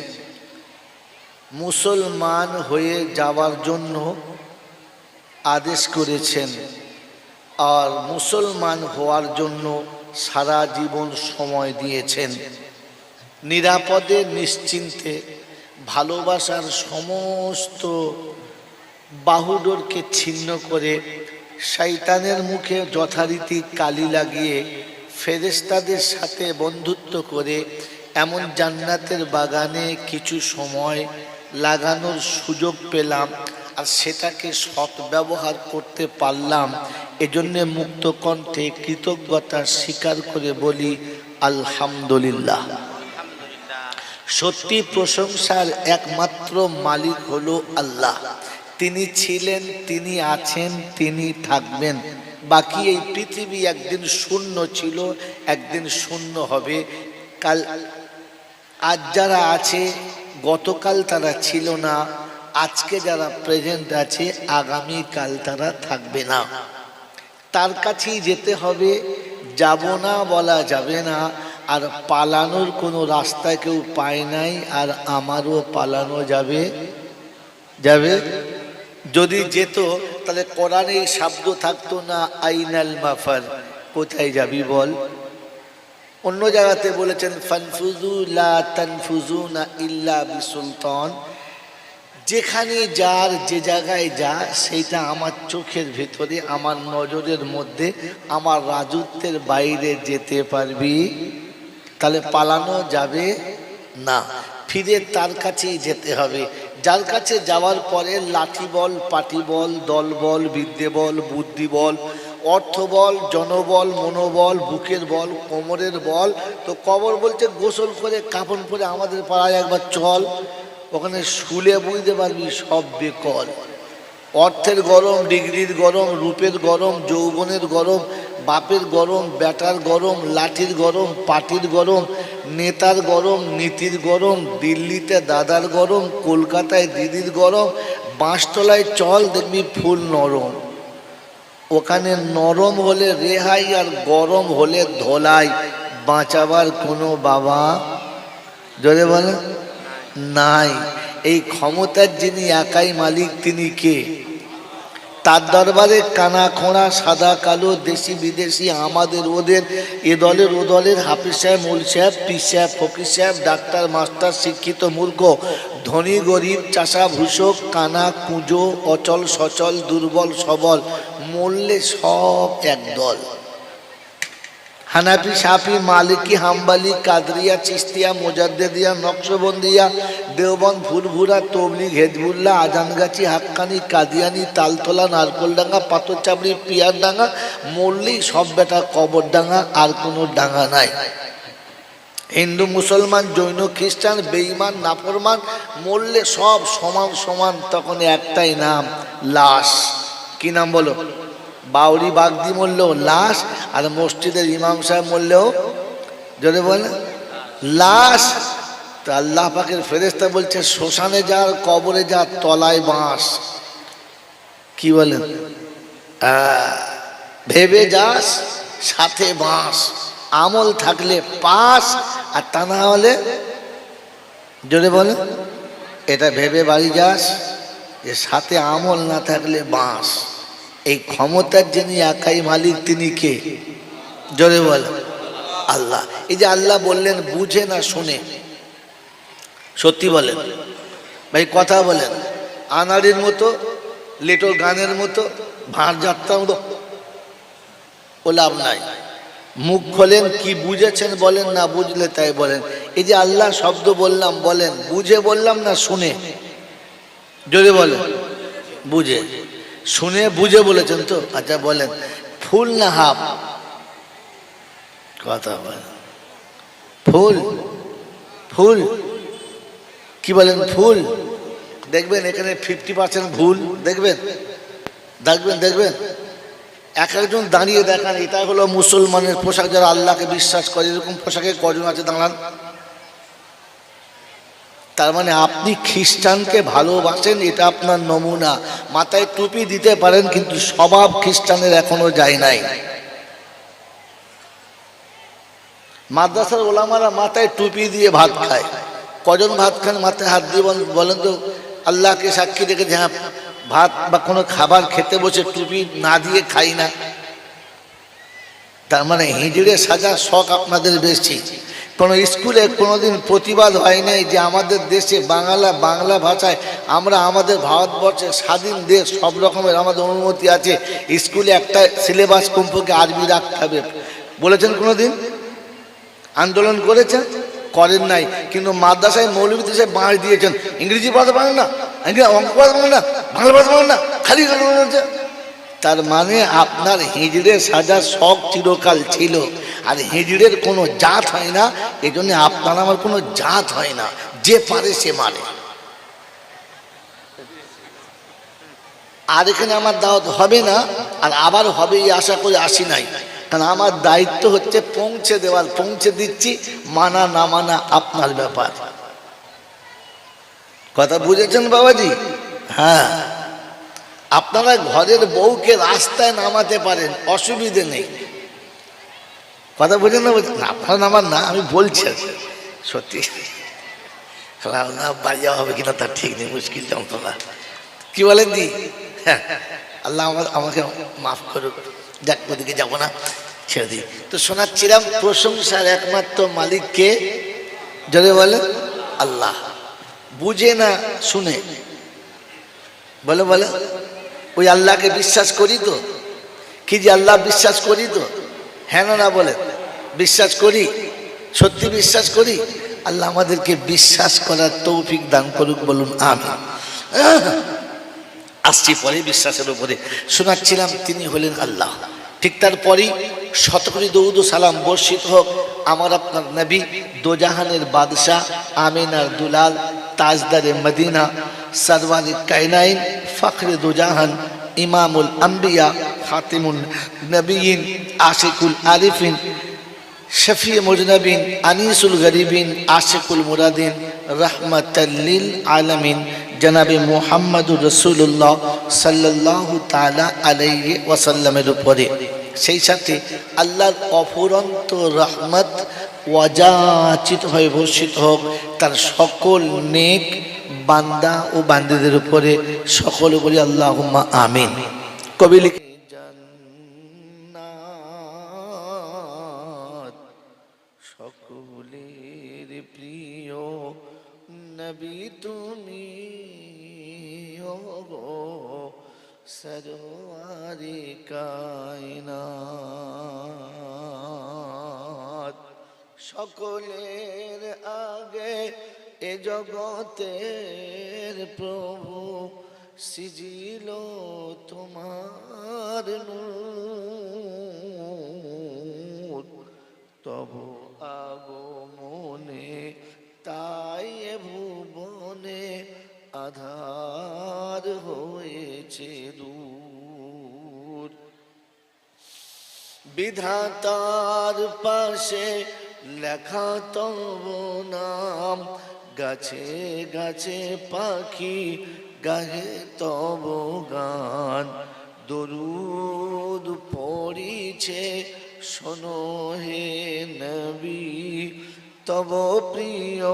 A: মুসলমান হয়ে যাওয়ার জন্য आदेश करेছেন और मुसलमान होवार जोन्नो सारा जीवन समय दिएছেন निरापदे निश्चिंते भालोबासार समस्त बाहुडोरके छिन्न करे शैतानेर मुखे यथारीति काली लागिए फेरेस्तादेर साथे बंधुत्व करे एमन जान्नातेर बागाने किछु समय लागानोर सुयोग पेलाम আর সেটাকে সৎ ব্যবহার করতে পারলাম এজন্য মুক্ত কণ্ঠে কৃতজ্ঞতা স্বীকার করে বলি আলহামদুলিল্লাহ সত্যি প্রশংসার একমাত্র মালিক হলো আল্লাহ তিনি ছিলেন তিনি আছেন তিনি থাকবেন বাকি এই পৃথিবী একদিন শূন্য ছিল একদিন শূন্য হবে কাল আজ যারা আছে গতকাল তারা ছিল না আজকে যারা প্রেজেন্ট আছে আগামী কাল তারা থাকবে না তার কাছেই যেতে হবে যাব না বলা যাবে না আর পালানোর কোনো রাস্তা কেউ পায় নাই আর আমারও পালানো যাবে যদি যেত তাহলে কোরআনে এই শব্দ থাকতো না আইনাল মাফার কোথায় যাবি বল অন্য জায়গাতে বলেছেন ফানফুজু লা তানফুজুনা ইল্লা বিসুলতান যেখানে যার যে জায়গায় যা সেটা আমার চোখের ভিতরে আমার নজরের মধ্যে আমার রাজত্বের বাইরে যেতে পারবি তাহলে পালানো যাবে না ফিরে তার কাছেই যেতে হবে যার কাছে যাওয়ার পরে লাঠি বল পাটি বল দল বল বিদ্যে বল বুদ্ধি বল অর্থ বল জনবল মনোবল বুকের বল কোমরের বল তো কবর বলতে গোসল করে কাফন পরে আমাদের পাড়ায় একবার চল ওখানে শুলে বুঝতে পারবি সব বেকল অর্থের গরম ডিগ্রির গরম রূপের গরম যৌবনের গরম বাপের গরম বেটার গরম লাঠির গরম পাটির গরম নেতার গরম নীতির গরম দিল্লিতে দাদার গরম কলকাতায় দিদির গরম বাঁশতলায় চল দেখবি ফুল নরম ওখানে নরম হলে রেহাই আর গরম হলে ধোলাই বাঁচাবার কোনো বাবা জোরে বলে নাই এই ক্ষমতার যিনি একাই মালিক তিনি কে তার দরবারে কানা খোঁড়া সাদা কালো দেশি বিদেশি আমাদের ওদের এ দলের ও দলের হাফিজ সাহেব মৌল সাহেব পীর সাহেব ফকির সাহেব ডাক্তার মাস্টার শিক্ষিত মূর্খ ধনী গরিব চাষা ভূষক কানা কুঁজো অচল সচল দুর্বল সবল মরলে সব এক দল। হানাফি শাফি মালিকি হাম্বালি কাদরিয়া চিস্তিয়া মোজাদ্দেদিয়া নকশবন্দিয়া দেওবন্দ ফুলভুরা তবলিগ হেজবুল্লাহ আজানগাছি হাক্কানি কাদিয়ানি তালতলা নারকোলডাঙ্গা পাথরচাবড়ি পিয়ারডাঙ্গা মরলেই সব বেটা কবরডাঙ্গা, আর কোনো ডাঙ্গা নাই। হিন্দু মুসলমান জৈন খ্রিস্টান বেঈমান নাফরমান মরলে সব সমান সমান, তখন একটাই নাম লাশ। কি নাম বলো? বাউরি বাগদি মরলেও লাশ, আর মসজিদের ইমাম সাহেব মরলেও জোরে বলে লাশ। তো আল্লাহ পাকের ফেরেশতা বলছে শ্মশানে যা কবরে যা তলায় বাঁশ। কি বলেন? ভেবে যাস সাথে বাঁশ, আমল থাকলে পাস আর তা না হলে জোরে বলে এটা ভেবে বাড়ি যাস যে সাথে আমল না থাকলে বাঁশ। এই ক্ষমতার যিনি একাই মালিক তিনি কে? জোরে বল আল্লাহ। এই যে আল্লাহ বললেন বুঝে না শুনে, সত্যি বলেন ভাই, কথা বলেন, আনাড়ির মতো লেটো গানের মতো ভাঁড় যাত্রার মতো ও লাভ নাই। মুখ খোলেন, কি বুঝেছেন বলেন, না বুঝলে তাই বলেন। এই যে আল্লাহ শব্দ বললাম, বলেন বুঝে বললাম না শুনে? জোরে বলেন বুঝে। শুনে বুঝে বলেছেন তো? আচ্ছা বলেন ফুল না হাফ? কথা বলেন। ফুল ফুল কি বলেন? ফুল। দেখবেন এখানে 50% ভুল, দেখবেন দেখবেন দেখবেন। এক একজন দাঁড়িয়ে দেখান এটা হলো মুসলমানের পোশাক, যারা আল্লাহকে বিশ্বাস করে এরকম পোশাকে কজন আছে দাঁড়ান। তার মানে আপনি খ্রিস্টানকে ভালোবাসেন, এটা আপনার নমুনা। মাথায় টুপি দিতে পারেন কিন্তু স্বভাব খ্রিস্টানের এখনো যায় নাই। মাদ্রাসার ওলামারা মাথায় টুপি দিয়ে ভাত খায়, কজন ভাত খান মাথায় হাত দিয়ে বলেন তো? আল্লাহকে সাক্ষী রেখে যে হ্যাঁ ভাত বা কোনো খাবার খেতে বসে টুপি না দিয়ে খাই না। তার মানে হিজড়ে সাজার শখ আপনাদের বেশি। কোনো স্কুলে কোনোদিন প্রতিবাদ হয় নাই যে আমাদের দেশে বাংলা ভাষায় আমরা আমাদের ভারতবর্ষে স্বাধীন দেশ, সব রকমের আমাদের অনুমতি আছে, স্কুলে একটা সিলেবাস কমপক্ষে আরবি রাখতে হবে বলেছেন? কোনোদিন আন্দোলন করেছেন? করেন নাই। কিন্তু মাদ্রাসায় মৌলবী দেশে বাঁশ দিয়েছেন, ইংরেজি পড়াতে পারেন না, অঙ্ক পড়াতে পারেন না, বাংলা পড়াতে পারেন না, খালি হচ্ছে। তার মানে আপনার হিজড়ে সাজার শখ চিরকাল ছিল, আর হিজড়ের কোনো জাত হয় না, এই জন্য আপনার আমার কোনো জাত হয় না, যে পারে সে মানে। আর এখানে আমার দাওয়াত হবে না, আর আবার হবে এই আশা করে আসি নাই, কারণ আমার দায়িত্ব হচ্ছে পৌঁছে দেওয়ার। পৌঁছে দিচ্ছি, মানা না মানা আপনার ব্যাপার। কথা বুঝেছেন বাবাজি? হ্যাঁ, আপনারা ঘরের বউকে রাস্তায় নামাতে পারেন, অসুবিধে নেই। কথা বুঝেন না? আপনারা নামান না, আমি বলছি সত্যি। না বাড়ি যাওয়া হবে কিনা তার ঠিক নেই, মুশকিল যন্ত্রণা। কি বলেন দি? হ্যাঁ, আল্লাহ আমাকে মাফ করুক। যাক, ওদিকে যাবো না, ছেড়ে দিই। তো শোনাচ্ছিলাম প্রশংসার একমাত্র মালিককে, যদি বলে আল্লাহ। বুঝে না শুনে বলে বলে ওই আল্লাহকে বিশ্বাস করি তো? কি যে আল্লাহ বিশ্বাস করি তো? হ্যাঁ না বলে বিশ্বাস করি, সত্যি বিশ্বাস করি। আল্লাহ আমাদেরকে বিশ্বাস করার তৌফিক দান করুক, বলুন আমিন। আসছি পরে বিশ্বাসের উপরে। শোনাচ্ছিলাম তিনি হলেন আল্লাহ। ঠিক তারপরেই শতকোটি দরুদ ও সালাম বর্ষিত হোক আমার আপনার নবী, দোজাহানের বাদশাহ, আমিনার দুলাল, তাজদারে মদিনা, সরওয়ারে কায়নাইন, ফখরে দোজাহান, ইমামুল আম্বিয়া, খাতিমুল নবীন, আশিকুল আরিফিন, শফি মুজনবিন, আনিসুল গরিবিন, আশিকুল মুরাদিন, রহমাতাল লিল আলামিন, জনাবে মুহাম্মদুর রাসূলুল্লাহ সাল্লাল্লাহু তাআলা আলাইহি ওয়াসাল্লামের উপরে, সেই সাথে আল্লাহর অফুরন্ত রহমত ওয়াজাচিত হয়ে বর্ষিত হোক তার সকল নেক বান্দা ও বান্দীদের উপরে। সকল বলি আল্লাহুম্মা আমিন। কবি লিখে জান্নাত সকলের প্রিয় নবী তুমি ওগো সরওয়ারে কায়নাত সকলের আগে এ জগতের প্রভু সিজিল তোমার নূর তব আগমনে তাই এ ভুবনে আধার হয়েছে দূর বিধাতার পাশে লেখা তব নাম গাছে গাছে পাখি গাহে তব গান দরুদ পড়িছে শোনো হে নবী তব প্রিয়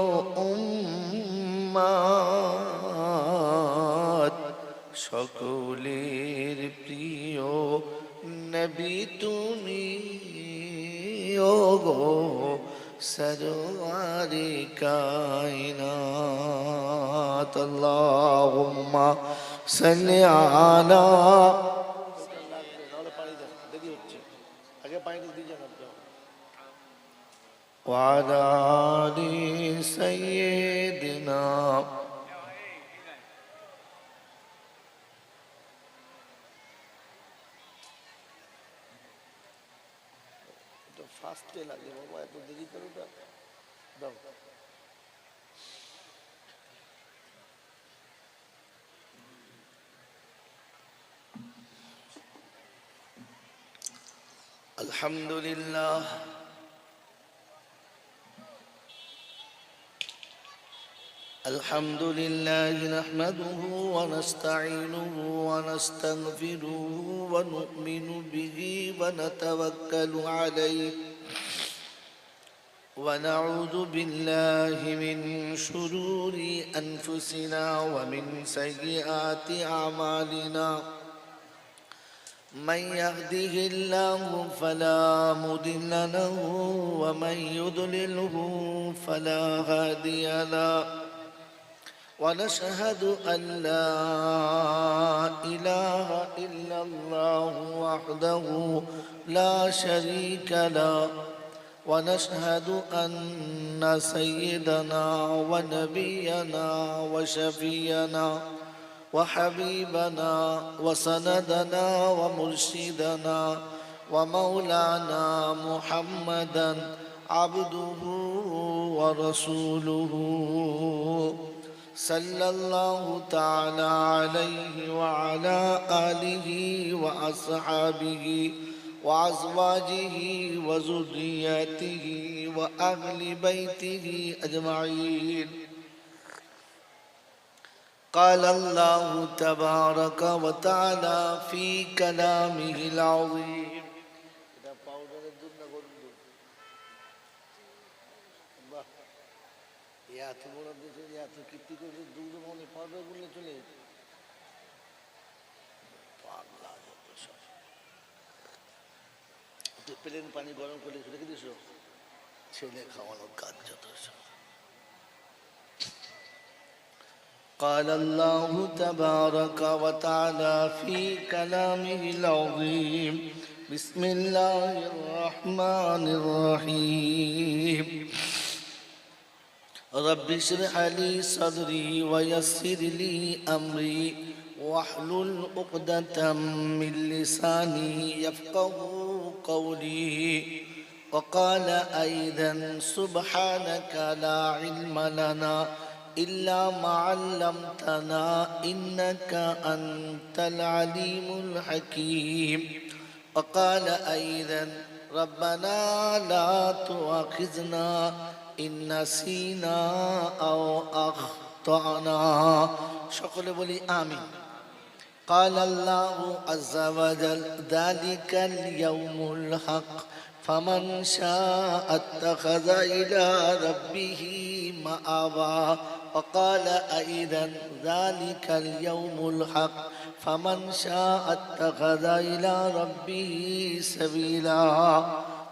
A: উম্মাত সকলের প্রিয় নবী তুমি ওগো সরওয়ারে কায়নাত আল্লাহুম্মা সাল্লি আলা ওয়ালা আলি সাইয়্যিদিনা ফাস্টে লাগে বাবা এত দেরি করে দাও আলহামদুলিল্লাহ الحمد لله نحمده ونستعينه ونستغفره ونؤمن به ونتوكل عليه ونعوذ بالله من شرور أنفسنا ومن سيئات أعمالنا من يهده الله فلا مضل له ومن يضلله فلا هادي له ونشهد أن لا إله إلا الله وحده لا شريك له ونشهد أن سيدنا ونبينا وشفينا وحبيبنا وسندنا ومرشدنا ومولانا محمدا عبده ورسوله صلى الله تعالى عليه وعلى آله وأصحابه وأزواجه وذرياته وأهل بيته أجمعين قال الله تبارك وتعالى في كلامه العظيم এত বড় দেশে এত কীর্তি করে দুধ মনে পাউডার গুলো চলে পাগলা প্লেন পানি গরম করে রেখে দিস ছেলে খাওয়ানোর কাজ যত قال الله تبارك وتعالى في كلامه العظيم بسم الله الرحمن الرحيم رب اشرح لي صدري ويسر لي أمري واحلل عقدة من لساني يفقه قولي وقال أيضا سبحانك لا علم لنا إلا ما علمتنا إنك أنت العليم الحكيم وقال أيضا ربنا لا تؤاخذنا إن نسينا أو أخطأنا সকলে বলি আমিন قال الله عز وجل ذلك اليوم الحق فمن شاء اتخذ إلى ربه مآبا وقال أيضا ذلك اليوم الحق فمن شاء اتخذ إلى ربه سبيلا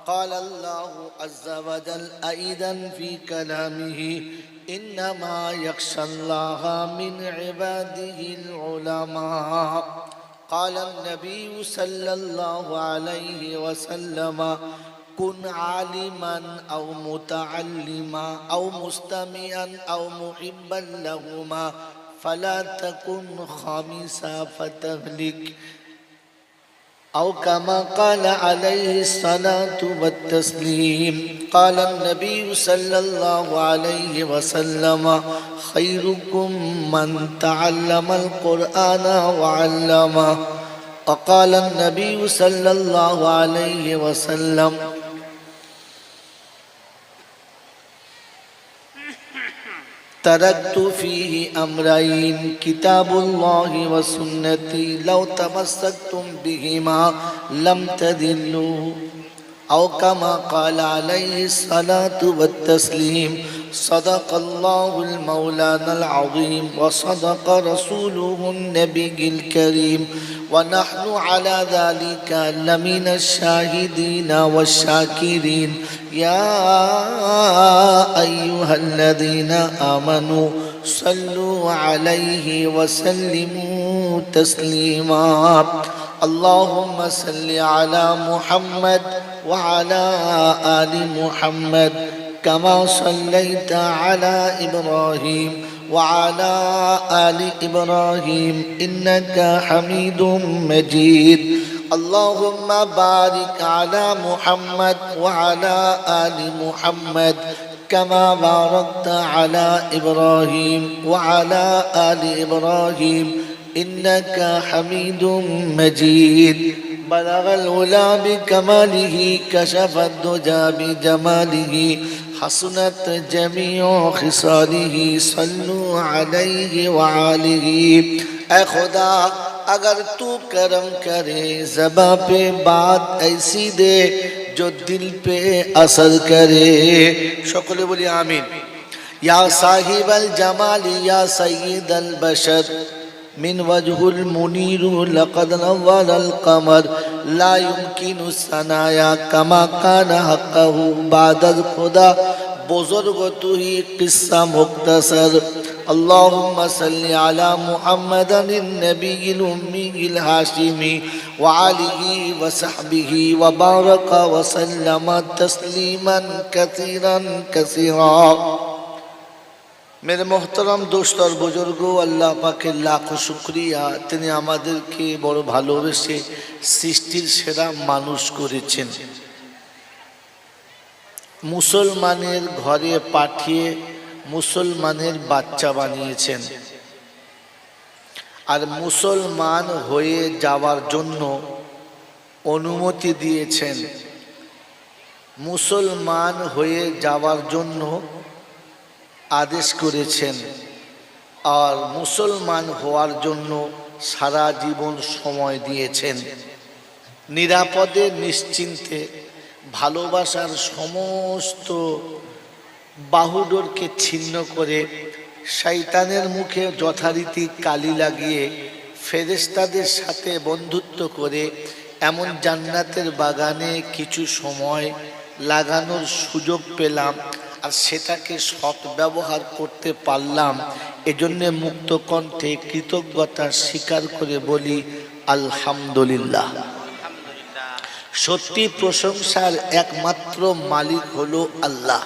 A: قال الله عز وجل أيضا في كلامه إنما يخشى الله من عباده العلماء قال النبي صلى الله عليه وسلم كن عالما أو متعلما أو مستمعا أو محبا لهما فلا تكن خامسا فتهلك أو كما قال عليه الصلاة والتسليم قال النبي صلى الله عليه وسلم خيركم من تعلم القرآن وعلمه وقال النبي صلى الله عليه وسلم تركت فيه أمرين كتاب الله وسنتي لو تمسكتم بهما لم تضلوا أو كما قال عليه الصلاة والتسليم صدق الله المولانا العظيم وصدق رسوله النبي الكريم ونحن على ذلك لمن الشاهدين والشاكرين يا أيها الذين آمنوا صلوا عليه وسلموا تسليما اللهم صل على محمد وعلى آل محمد كما صليت على إبراهيم وعلى آل إبراهيم إنك حميد مجيد اللهم بارك على محمد وعلى آل محمد كما باركت على إبراهيم وعلى آل إبراهيم إنك حميد مجيد بلغ العلا بكماله كشف الدجى بجماله حسنت جميع خصاله صلوا عليه وعليه اے خدا اگر تو کرم کرے زباں پہ بات ایسی دے جو دل پہ اثر کرے সকলে বলি আমিন یا صاحب الجمال یا سید البشر من وجه المنير لقد نور القمر لا يمكن الثنايا كما كان حقه بعد الخدا بزرگ تو ہی قصہ مختصر اللهم صل على محمد النبي الأمي الهاشمي وعليه وصحبه وبارك وسلم تسليما كثيرا كثيرا मेरे मोहतरम दोस्त और बुजुर्गो अल्लाह पाके लाखों शुक्रिया তিনি আমাদেরকে বড় ভালোবেসে সৃষ্টির সেরা মানুষ করেছেন মুসলমানের ঘরে পাঠিয়ে মুসলমানের বাচ্চা বানিয়েছেন আর মুসলমান হয়ে যাওয়ার জন্য অনুমতি দিয়েছেন মুসলমান হয়ে যাওয়ার জন্য আদেশ করেছেন আর মুসলমান হওয়ার জন্য সারা জীবন সময় দিয়েছেন নিরাপদে নিশ্চিন্তে ভালোবাসার সমস্ত বাহুডোরকে ছিন্ন করে শয়তানের মুখে যথারীতি কালি লাগিয়ে ফেরেশতাদের সাথে বন্ধুত্ব করে এমন জান্নাতের বাগানে কিছু সময় লাগানোর সুযোগ পেলাম আর সেটাকে সৎ ব্যবহার করতে পারলাম এজন্য মুক্ত কণ্ঠে কৃতজ্ঞতা স্বীকার করে বলি আলহামদুলিল্লাহ সত্যি প্রশংসার একমাত্র মালিক হলো আল্লাহ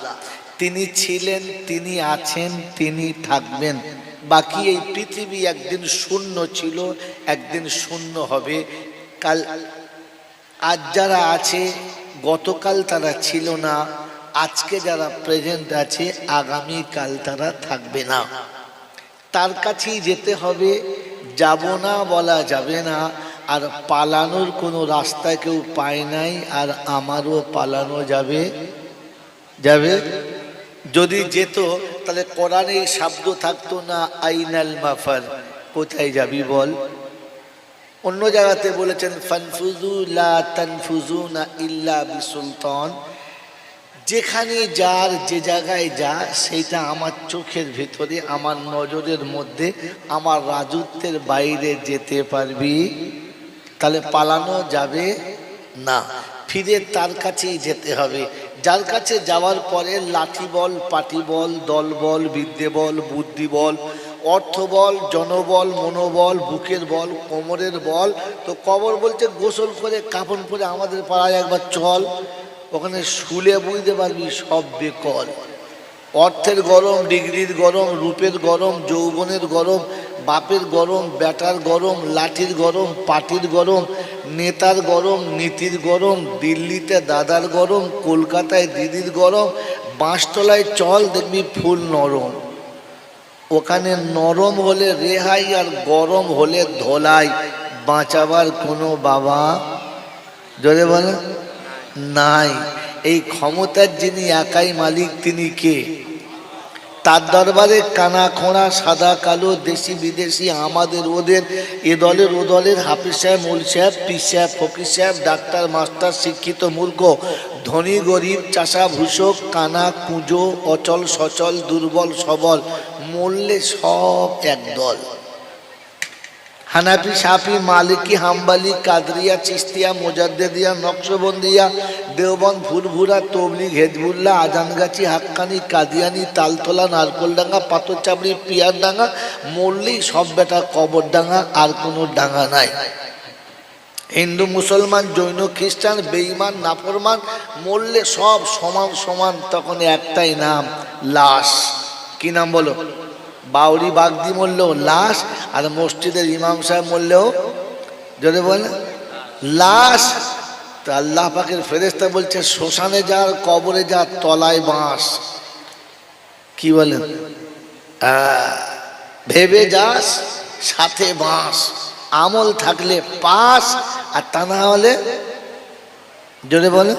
A: তিনি ছিলেন তিনি আছেন তিনি থাকবেন বাকি এই পৃথিবী একদিন শূন্য ছিল একদিন শূন্য হবে কাল আজ যারা আছে গতকাল তারা ছিল না আজকে যারা প্রেজেন্ট আছে আগামী কাল তারা থাকবে না তার কাছেই যেতে হবে যাব না বলা যাবে না আর পালানোর কোনো রাস্তা কেউ পায় নাই আর আমারও পালানো যাবে যদি যেত তাহলে কোরআনে এই শব্দ থাকতো না আইনাল মাফার কোথায় যাবি বল অন্য জায়গাতে বলেছেন ফানফুজু লা তানফুজুনা ইল্লা বিসুলতান, যেখানে যার যে জায়গায় যা সেটা আমার চোখের ভিতরে, আমার নজরের মধ্যে, আমার রাজত্বের বাইরে যেতে পারবি, তাহলে পালানো যাবে না, ফিরে তার কাছেই যেতে হবে, যার কাছে যাওয়ার পরে লাঠি বল, পাটি বল, দল বল, বিদ্যে বল, বুদ্ধি বল, অর্থ বল, জনবল, মনোবল, বুকের বল, কোমরের বল। তো কবর বলছে গোসল করে কাফন পরে আমাদের পাড়ায় একবার চল, ওখানে শুলে বুঝতে পারবি সব বেকল। অর্থের গরম, ডিগ্রির গরম, রূপের গরম, যৌবনের গরম, বাপের গরম, বেটার গরম, লাঠির গরম, পাটির গরম, নেতার গরম, নীতির গরম, দিল্লিতে দাদার গরম, কলকাতায় দিদির গরম, বাঁশতলায় চল দেখবি ফুল নরম। ওখানে নরম হলে রেহাই আর গরম হলে ধোলাই, বাঁচাবার কোনো বাবা জোরে বলে নাই। এই ক্ষমতার যিনি একাই মালিক তিনি কে? তার দরবারে কানা খোঁড়া, সাদা কালো, দেশি বিদেশি, আমাদের ওদের, এ দলের ও দলের, হাফিজ সাহেব, মৌল সাহেব, পীর সাহেব, ফকির সাহেব, ডাক্তার, মাস্টার, শিক্ষিত, মূর্খ, ধনী, গরিব, চাষা, ভূষক, কানা, কুঁজো, অচল সচল, দুর্বল সবল, মরলে সব একদল। হানাফি, সাফি, মালিকি, হাম্বালি, কাদরিয়া, চিস্তিয়া, মোজাদ্দেদিয়া, নকশবন্দিয়া, দেওবন্দ, ফুলভুরা, তবলিগ, হেজবুল্লাহ, আজানগাছি, হাক্কানি, কাদিয়ানি, তালতলা, নারকোলডাঙ্গা, পাথরচাবড়ি, পিয়ারডাঙ্গা, মরলেই সব বেটা কবরডাঙ্গা, আর কোনো ডাঙ্গা নাই। হিন্দু, মুসলমান, জৈন, খ্রিস্টান, বেঈমান, নাফরমান, মরলে সব সমান সমান, তখন একটাই নাম, লাশ। কি নাম বলো? বাউরি বাগদি মরলেও লাশ, আর মসজিদের ইমাম সাহেব মরলেও যদি বলে লাশ। তো আল্লাহ পাকের ফেরেশতা বলছে শ্মশানে যা, কবরে যা, তলায় বাঁশ। কি বলেন? ভেবে যাস, সাথে বাঁশ। আমল থাকলে পাস, আর তা না হলে জোরে বলে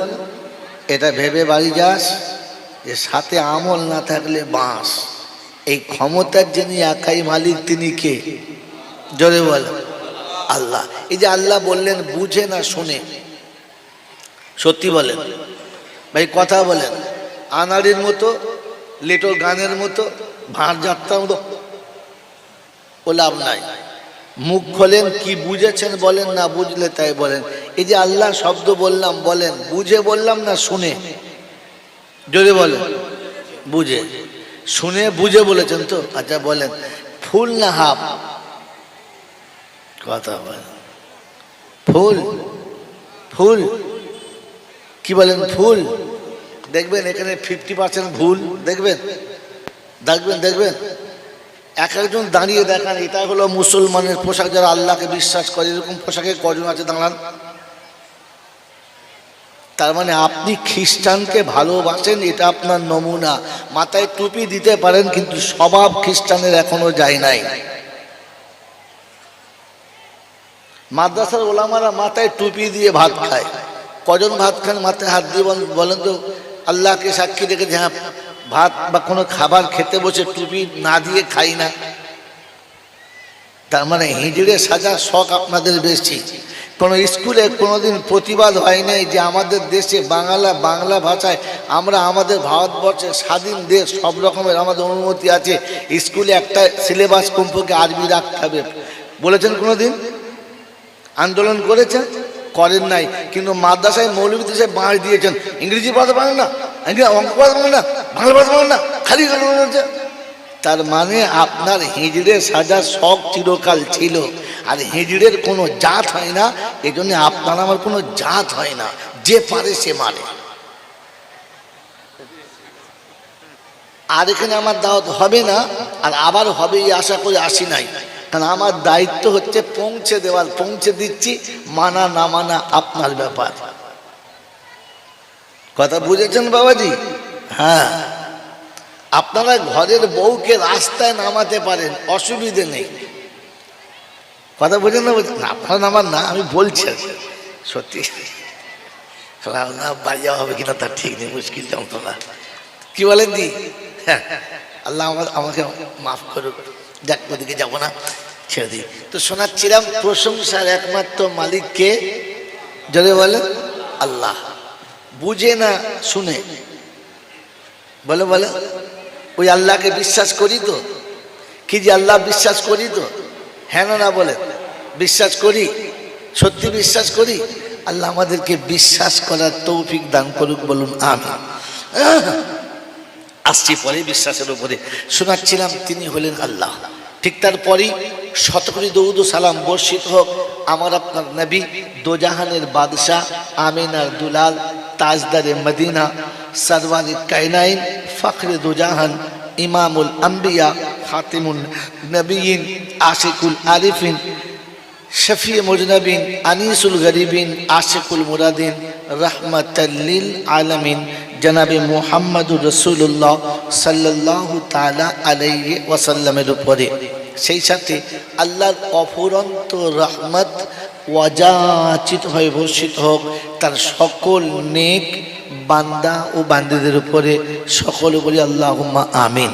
A: এটা ভেবে বাড়ি যাস, যে সাথে আমল না থাকলে বাঁশ। এই ক্ষমতার যিনি একাই মালিক তিনি কে? জোরে বল আল্লাহ। এই যে আল্লাহ বললেন বুঝে না শুনে, সত্যি বলেন ভাই, কথা বলেন, আনাড়ির মতো, লেটো গানের মতো, ভাঁড় যাত্রার মতো ও লাভ নাই। মুখ খোলেন, কি বুঝেছেন বলেন, না বুঝলে তাই বলেন। এই যে আল্লাহ শব্দ বললাম, বলেন বুঝে বললাম না শুনে? যদি বলেন বুঝে, শুনে বুঝে বলেছেন তো? আচ্ছা বলেন ফুল না হাফ? কথা বলেন। ফুল, ফুল কি বলেন? ফুল। দেখবেন এখানে 50% ভুল, দেখবেন দেখবেন দেখবেন। এক একজন দাঁড়িয়ে দেখান এটা হলো মুসলমানের পোশাক, যারা আল্লাহকে বিশ্বাস করে, এরকম পোশাকে কজন আছে দাঁড়ান। তার মানে আপনি খ্রিস্টানকে ভালোবাসেন, এটা আপনার নমুনা। মাথায় টুপি দিতে পারেন, কিন্তু স্বভাব খ্রিস্টানের এখনো যায় নাই। মাদ্রাসার ওলামারা মাথায় টুপি দিয়ে ভাত খায়, কজন ভাত খান মাথায় হাত দিয়ে বলেন তো? আল্লাহকে সাক্ষী রেখে যে হ্যাঁ ভাত বা কোনো খাবার খেতে বসে টুপি না দিয়ে খাই না। তার মানে হিজড়ে সাজা শখ আপনাদের বেশি। কোনো স্কুলে কোনোদিন প্রতিবাদ হয় নাই যে আমাদের দেশে বাংলা ভাষায় আমরা, আমাদের ভারতবর্ষে স্বাধীন দেশ, সব রকমের আমাদের অনুমতি আছে, স্কুলে একটা সিলেবাস কমপক্ষে আরবি রাখতে হবে, বলেছেন কোনোদিন? আন্দোলন করেছেন? করেন নাই। কিন্তু মাদ্রাসায় মৌলভী দেশে বাঁশ দিয়েছেন, ইংরেজি পড়াতে পারেন না, অঙ্ক পড়াতে পারেন না, বাংলা পড়াতে পারেন না, খালি বলছে। তার মানে আপনার হিজড়ে সাজার শখ চিরকাল ছিল, আর হিজড়ের কোনো জাত হয় না, এই জন্য আপনার আমার কোনো জাত হয় না, যে পারে সে মারে। আর এখানে আমার দাওয়াত হবে না, আর আবার হবে এই আশা করে আসি নাই, কারণ আমার দায়িত্ব হচ্ছে পৌঁছে দেওয়ার। পৌঁছে দিচ্ছি, মানা না মানা আপনার ব্যাপার। কথা বুঝেছেন বাবাজি? হ্যাঁ, আপনারা ঘরের বউকে রাস্তায় নামাতে পারেন, অসুবিধে নেই। কথা বুঝেন না? আপনারা নামান না, আমি বলছি সত্যি। না বাড়ি যাওয়া হবে কিনা তার ঠিক নেই, মুশকিল যন্ত্রণা। কি বলেন দি? হ্যাঁ, আল্লাহ আমাকে মাফ করুক। যাক, ওদিকে যাবো না, ছেড়ে দিই। তো শোনাচ্ছিলাম প্রশংসার একমাত্র মালিককে, জোরে বলেন আল্লাহ। বুঝে না শুনে বলে বলে ওই আল্লাহকে বিশ্বাস করি তো, কি যে আল্লাহ বিশ্বাস করি তো, হ্যাঁ না বলে বিশ্বাস করি, সত্যি বিশ্বাস করি। আল্লাহ আমাদেরকে বিশ্বাস করার তৌফিক দান করুক, বলুন আমিন। আসছি পরে বিশ্বাসের উপরে। শোনাচ্ছিলাম তিনি হলেন আল্লাহ। ঠিক তারপরেই শতকোটি দরুদ ও সালাম বর্ষিত হোক আমার আপনার নবী, দোজাহানের বাদশাহ, আমিনার দুলাল, তাজদারে মদিনা, সরওয়ারে কায়নাইন, ফখরে দোজাহান, ইমামুল আম্বিয়া, খাতিমুন নবীন, আশিকুল আরিফিন, শফি মুজনবিন, আনিসুল গরিবিন, আশিকুল মুরাদিন, রহমাতাল লিল আলামিন, জনাবে মুহাম্মদুর রাসূলুল্লাহ সাল্লাল্লাহু তাআলা আলাইহি ওয়াসাল্লামের উপরে, সেই সাথে আল্লাহর অফুরন্ত রহমত ওয়াজাচিত হয়ে বর্ষিত হোক তার সকল নেক বান্দা ও বান্দীদের উপরে। সকল বলি আল্লাহুম্মা আমিন।